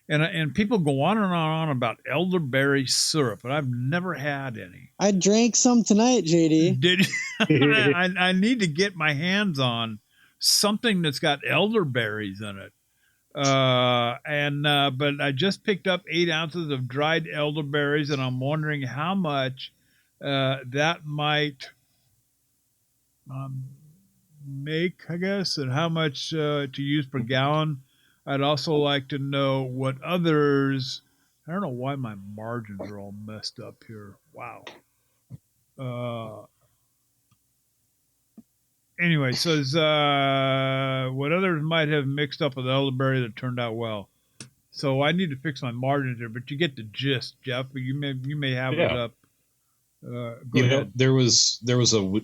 and people go on and on about elderberry syrup, but I've never had any. I drank some tonight, JD. Did you? I need to get my hands on something that's got elderberries in it. But I just picked up 8 ounces of dried elderberries, and I'm wondering how much that might make, I guess, and how much to use per gallon. I'd also like to know what others. I don't know why my margins are all messed up here. Wow. Anyway, so what others might have mixed up with elderberry that turned out well. So I need to fix my margins here, but you get the gist, Jeff. You may have it up. Go ahead. There was a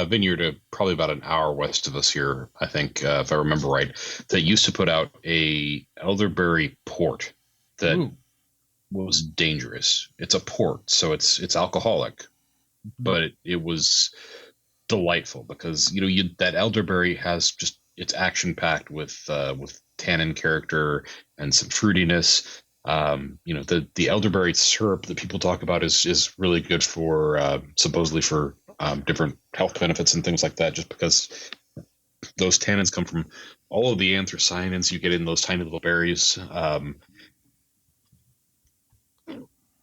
vineyard probably about an hour west of us here, I think, if I remember right, that used to put out a elderberry port that was dangerous. It's a port, so it's alcoholic, but it was delightful because that elderberry has just, it's action packed with tannin character and some fruitiness. The elderberry syrup that people talk about is really good for supposedly for different health benefits and things like that, just because those tannins come from all of the anthocyanins you get in those tiny little berries.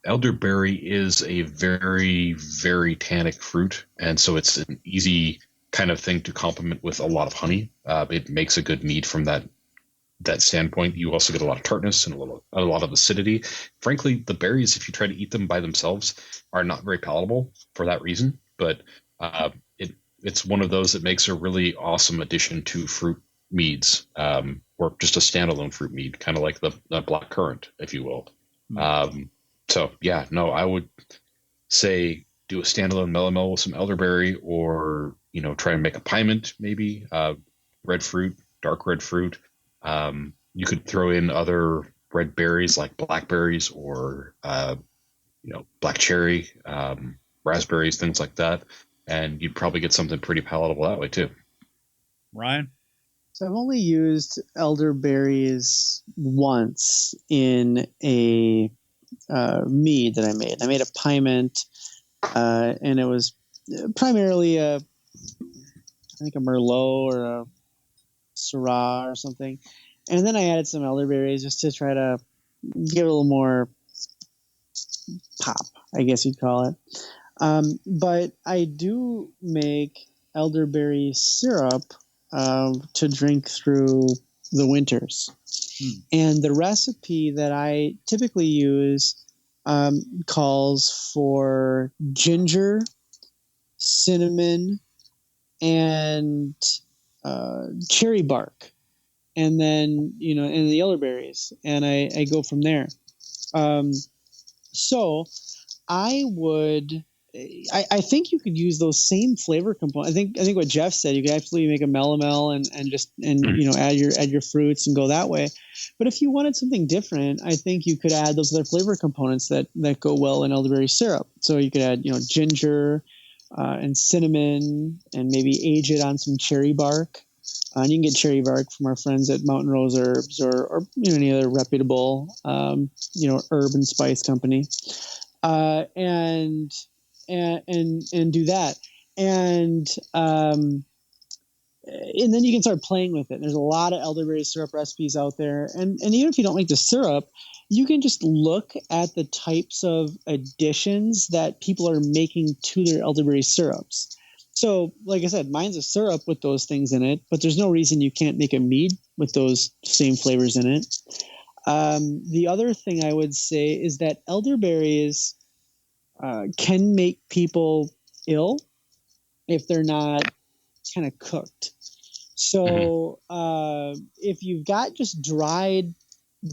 Elderberry is a very, very tannic fruit, and so it's an easy kind of thing to complement with a lot of honey. It makes a good mead from that standpoint. You also get a lot of tartness and a lot of acidity. Frankly, the berries, if you try to eat them by themselves, are not very palatable for that reason. But it's one of those that makes a really awesome addition to fruit meads, or just a standalone fruit mead, kind of like the black currant, if you will. I would say do a standalone melomel with some elderberry, or try and make a piment, maybe red fruit, dark red fruit. You could throw in other red berries like blackberries or black cherry, raspberries, things like that, and you'd probably get something pretty palatable that way too. Ryan? So I've only used elderberries once in a mead that I made. I made a piment, and it was primarily a I think a Merlot or a Syrah or something. And then I added some elderberries just to try to give it a little more pop, I guess you'd call it. But I do make elderberry syrup to drink through the winters. And the recipe that I typically use calls for ginger, cinnamon, and cherry bark, and then and the elderberries, and I go from there. So I would. I think you could use those same flavor components. I think what Jeff said, you could absolutely make a melomel and add your fruits and go that way. But if you wanted something different, I think you could add those other flavor components that go well in elderberry syrup. So you could add ginger and cinnamon, and maybe age it on some cherry bark. And you can get cherry bark from our friends at Mountain Rose Herbs or any other reputable herb and spice company. And do that, and then you can start playing with it. There's a lot of elderberry syrup recipes out there, and even if you don't make the syrup, you can just look at the types of additions that people are making to their elderberry syrups. So, like I said, mine's a syrup with those things in it, but there's no reason you can't make a mead with those same flavors in it. The other thing I would say is that elderberries can make people ill if they're not kind of cooked. So if you've got just dried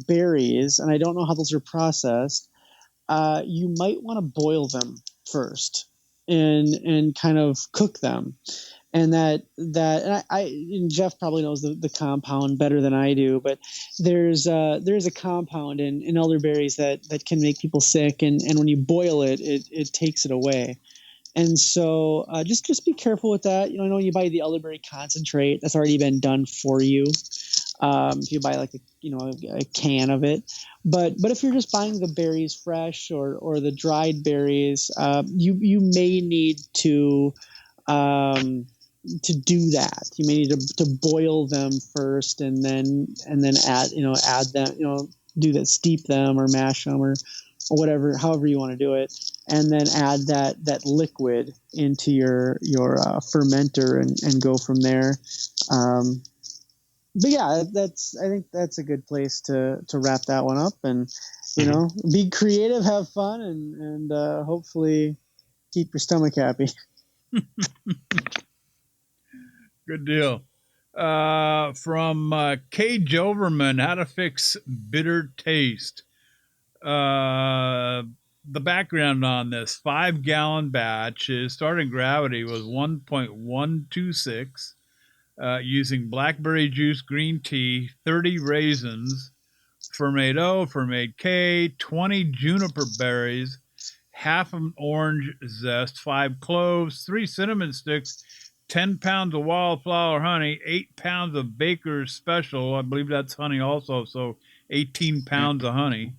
berries, and I don't know how those are processed, you might want to boil them first and kind of cook them. And and Jeff probably knows the compound better than I do, but there's a compound in elderberries that can make people sick, and when you boil it, it takes it away. And so just be careful with that. I know when you buy the elderberry concentrate, that's already been done for you. If you buy like a can of it, but if you're just buying the berries fresh or the dried berries, you may need to do that. You may need to boil them first, and then add them, do that, steep them or mash them or whatever, however you want to do it, and then add that liquid into your fermenter and go from there. But yeah, I think that's a good place to wrap that one up, and be creative, have fun, and hopefully keep your stomach happy. Good deal. From Cage Overman, how to fix bitter taste. The background on this 5-gallon batch, his starting gravity was 1.126, using blackberry juice, green tea, 30 raisins, ferment O, ferment K, 20 juniper berries, half an orange zest, 5 cloves, 3 cinnamon sticks, 10 pounds of wildflower honey, 8 pounds of Baker's Special. I believe that's honey also, so 18 pounds of honey.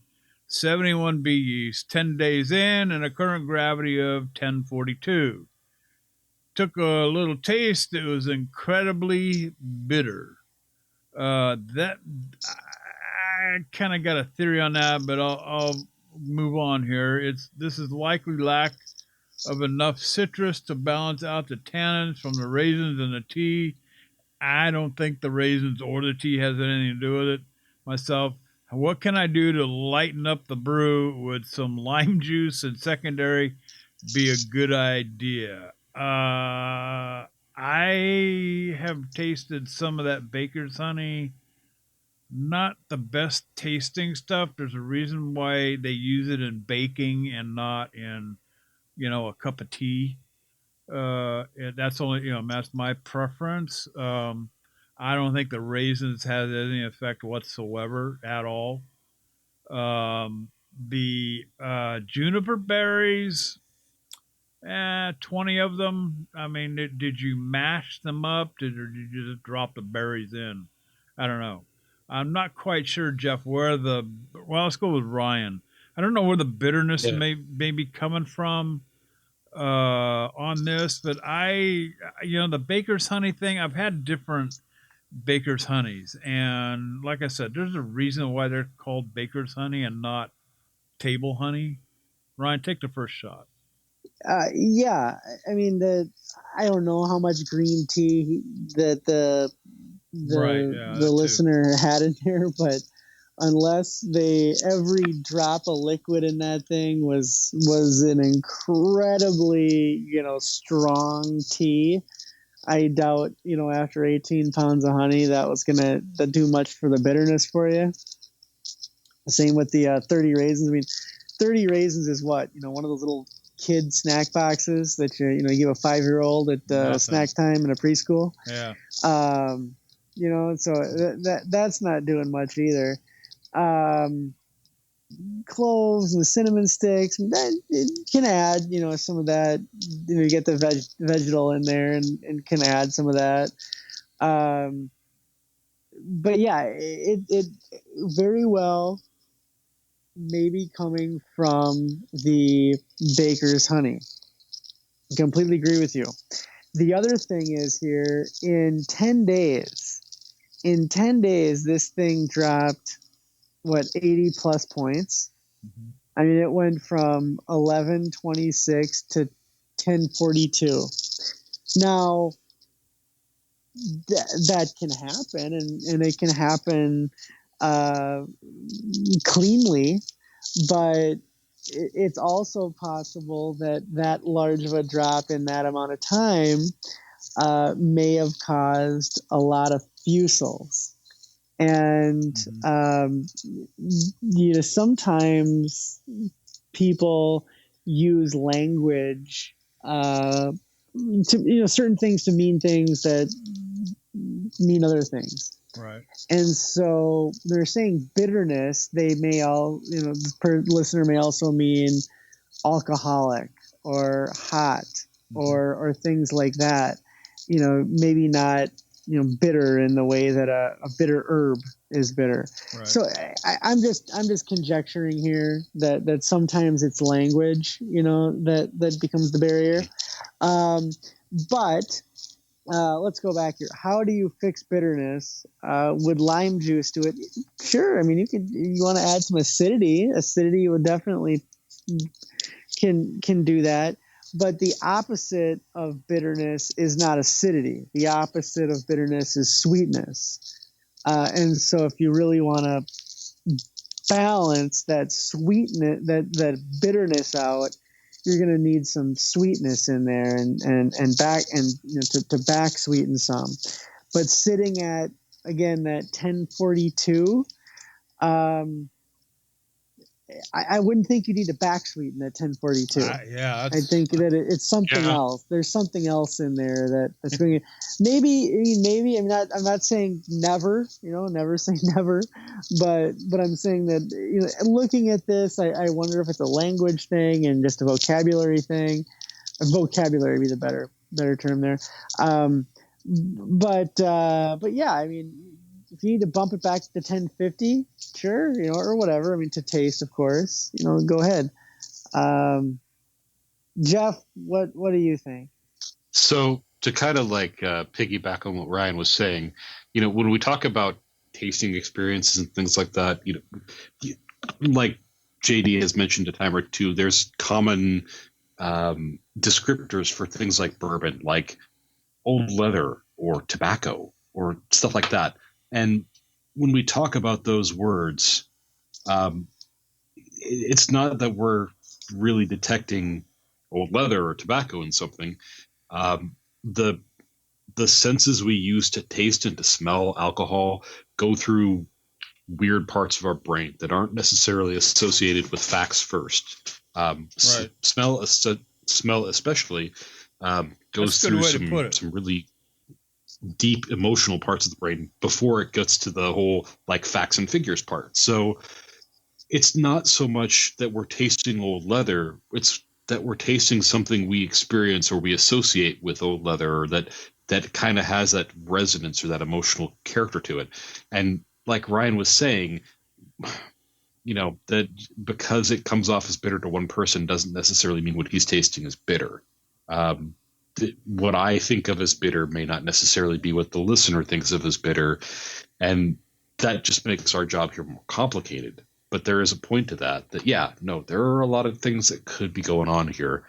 71 bee yeast, 10 days in, and a current gravity of 1042. Took a little taste. It was incredibly bitter. That I kind of got a theory on that, but I'll move on here. This is likely lack of enough citrus to balance out the tannins from the raisins and the tea. I don't think the raisins or the tea has anything to do with it myself. What can I do to lighten up the brew? Would some lime juice and secondary be a good idea? I have tasted some of that Baker's honey. Not the best tasting stuff. There's a reason why they use it in baking and not in, a cup of tea. That's only, that's my preference. I don't think the raisins has any effect whatsoever at all. The juniper berries, 20 of them. I mean, did you mash them up? Or did you just drop the berries in? I don't know. I'm not quite sure, Jeff, well, let's go with Ryan. I don't know where the bitterness may be coming from. on this, but the baker's honey thing, I've had different baker's honeys. And like I said, there's a reason why they're called baker's honey and not table honey. Ryan, take the first shot. Yeah, I mean I don't know how much green tea that the listener had in there, but unless every drop of liquid in that thing was an incredibly strong tea, I doubt after 18 pounds of honey that was gonna do much for the bitterness for you. Same with the 30 raisins. I mean, 30 raisins is what one of those little kid snack boxes that you give a 5-year-old at snack time in a preschool. Yeah. So that's not doing much either. Cloves and cinnamon sticks, that it can add some of that. You get the vegetal in there and can add some of that. But yeah, it very well maybe coming from the baker's honey. I completely agree with you. The other thing is here, in 10 days, this thing dropped, 80 plus points. Mm-hmm. I mean, it went from 1126 to 1042. Now, that can happen, and it can happen cleanly, but it's also possible that large of a drop in that amount of time may have caused a lot of fusels. And sometimes people use language to certain things to mean things that mean other things. Right. And so they're saying bitterness. They may the listener may also mean alcoholic or hot or things like that. Maybe not bitter in the way that a bitter herb is bitter. Right. So I'm just conjecturing here that sometimes it's language that becomes the barrier. But let's go back here. How do you fix bitterness? With lime juice do it? Sure. I mean, you want to add some acidity. Acidity would definitely can do that. But the opposite of bitterness is not acidity. The opposite of bitterness is sweetness. And so if you really want to balance that sweetness, that bitterness out, you're going to need some sweetness in there and back to back sweeten some. But sitting at, again, that 1042, I wouldn't think you need to back sweeten at 1042. Yeah, I think that it's something else. There's something else in there that's going to maybe. I'm not saying never. Never say never. But I'm saying that looking at this, I wonder if it's a language thing and just a vocabulary thing. Vocabulary would be the better term there. But yeah, I mean, if you need to bump it back to 1050, sure, or whatever. I mean, to taste, of course, go ahead. Jeff, what do you think? So to kind of piggyback on what Ryan was saying, when we talk about tasting experiences and things like that, like JD has mentioned a time or two, there's common descriptors for things like bourbon, like old leather or tobacco or stuff like that. And when we talk about those words, it's not that we're really detecting old leather or tobacco in something. The senses we use to taste and to smell alcohol go through weird parts of our brain that aren't necessarily associated with facts first. Right. Smell especially goes through some really deep emotional parts of the brain before it gets to the whole facts and figures part. So it's not so much that we're tasting old leather, it's that we're tasting something we experience or we associate with old leather, or that kind of has that resonance or that emotional character to it. And like Ryan was saying, that because it comes off as bitter to one person doesn't necessarily mean what he's tasting is bitter. What I think of as bitter may not necessarily be what the listener thinks of as bitter. And that just makes our job here more complicated. But there is a point to that, there are a lot of things that could be going on here.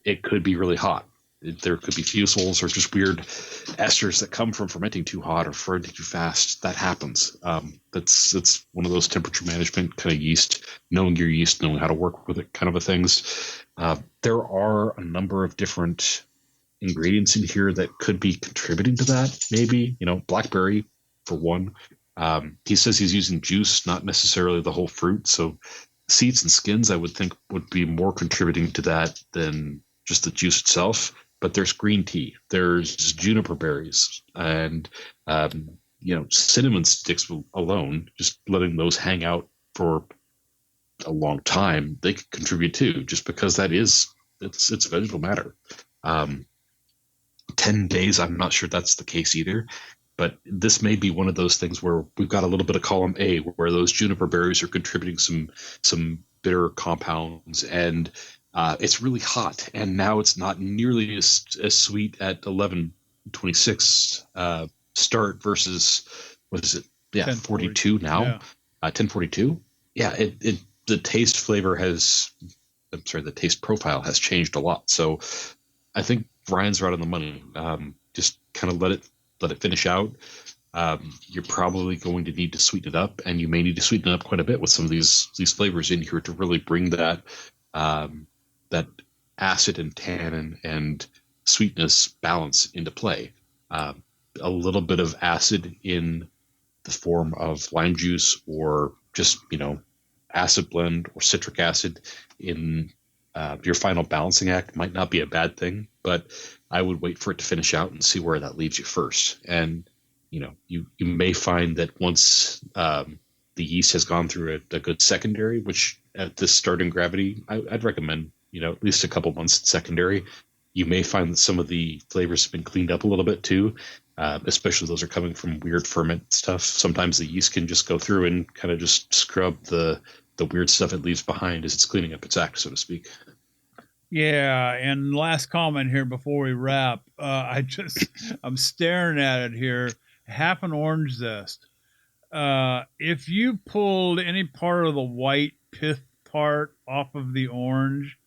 It could be really hot. There could be fusels or just weird esters that come from fermenting too hot or fermenting too fast. That happens. That's one of those temperature management kind of yeast, knowing your yeast, knowing how to work with it kind of a things. There are a number of different ingredients in here that could be contributing to that. Maybe, blackberry for one. He says he's using juice, not necessarily the whole fruit. So seeds and skins, I would think, would be more contributing to that than just the juice itself. But there's green tea, there's juniper berries, and cinnamon sticks alone. Just letting those hang out for a long time, they could contribute too. Just because it's vegetable matter. 10 days, I'm not sure that's the case either. But this may be one of those things where we've got a little bit of column A, where those juniper berries are contributing some bitter compounds, and it's really hot, and now it's not nearly as sweet at 11:26 start versus what is it? Yeah, 42 now. Yeah. 10:42. Yeah, the taste profile has changed a lot. So I think Ryan's right on the money. Just kind of let it finish out. You're probably going to need to sweeten it up, and you may need to sweeten it up quite a bit with some of these flavors in here to really bring that acid and tannin and sweetness balance into play. A little bit of acid in the form of lime juice, or just acid blend or citric acid in your final balancing act might not be a bad thing, but I would wait for it to finish out and see where that leaves you first. And you may find that once the yeast has gone through a good secondary, which at this starting gravity, I'd recommend at least a couple months in secondary. You may find that some of the flavors have been cleaned up a little bit too, especially those are coming from weird ferment stuff. Sometimes the yeast can just go through and kind of just scrub the weird stuff it leaves behind as it's cleaning up its act, so to speak. Yeah, and last comment here before we wrap. I'm staring at it here. Half an orange zest. If you pulled any part of the white pith part off of the orange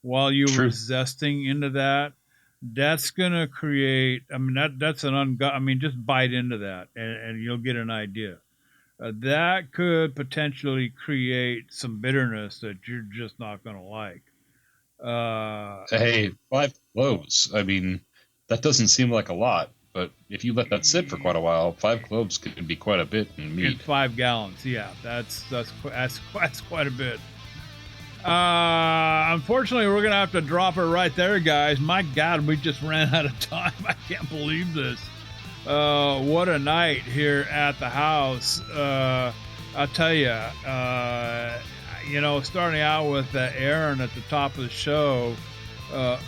while you were zesting into that, that's going to create, that's just bite into that and you'll get an idea. That could potentially create some bitterness that you're just not going to like. Hey, 5 cloves. That doesn't seem like a lot, but if you let that sit for quite a while, 5 cloves can be quite a bit in meat. In 5 gallons, yeah, that's quite a bit. Unfortunately, we're gonna have to drop it right there, guys. My God, we just ran out of time. I can't believe this. What a night here at the house. I'll tell you, starting out with Aaron at the top of the show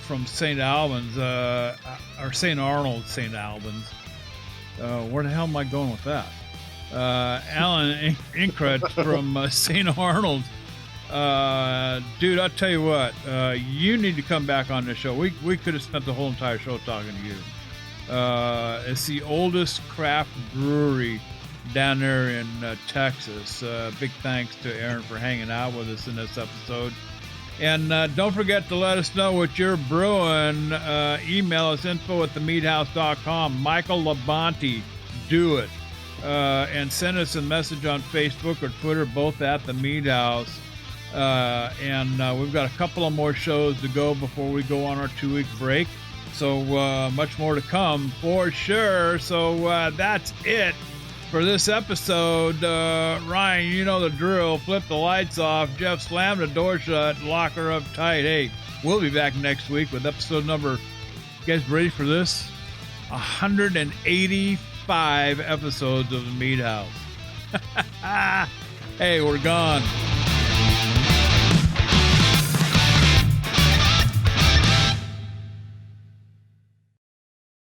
from St. Albans, or Saint Arnold, St. Albans. Where the hell am I going with that? Alan Inkret from St. Arnold. Dude, I'll tell you what, you need to come back on this show. We could have spent the whole entire show talking to you. It's the oldest craft brewery down there in Texas. Big thanks to Aaron for hanging out with us in this episode. And don't forget to let us know what you're brewing. Email us info@themeadhouse.com. Michael Labonte, do it. And send us a message on Facebook or Twitter, both at The Mead House. And we've got a couple of more shows to go before we go on our 2-week break. So much more to come for sure. So that's it for this episode. Ryan, you know the drill. Flip the lights off. Jeff, slam the door shut. Lock her up tight. Hey, we'll be back next week with episode number, you guys ready for this? 185 episodes of The Mead House. Hey, we're gone.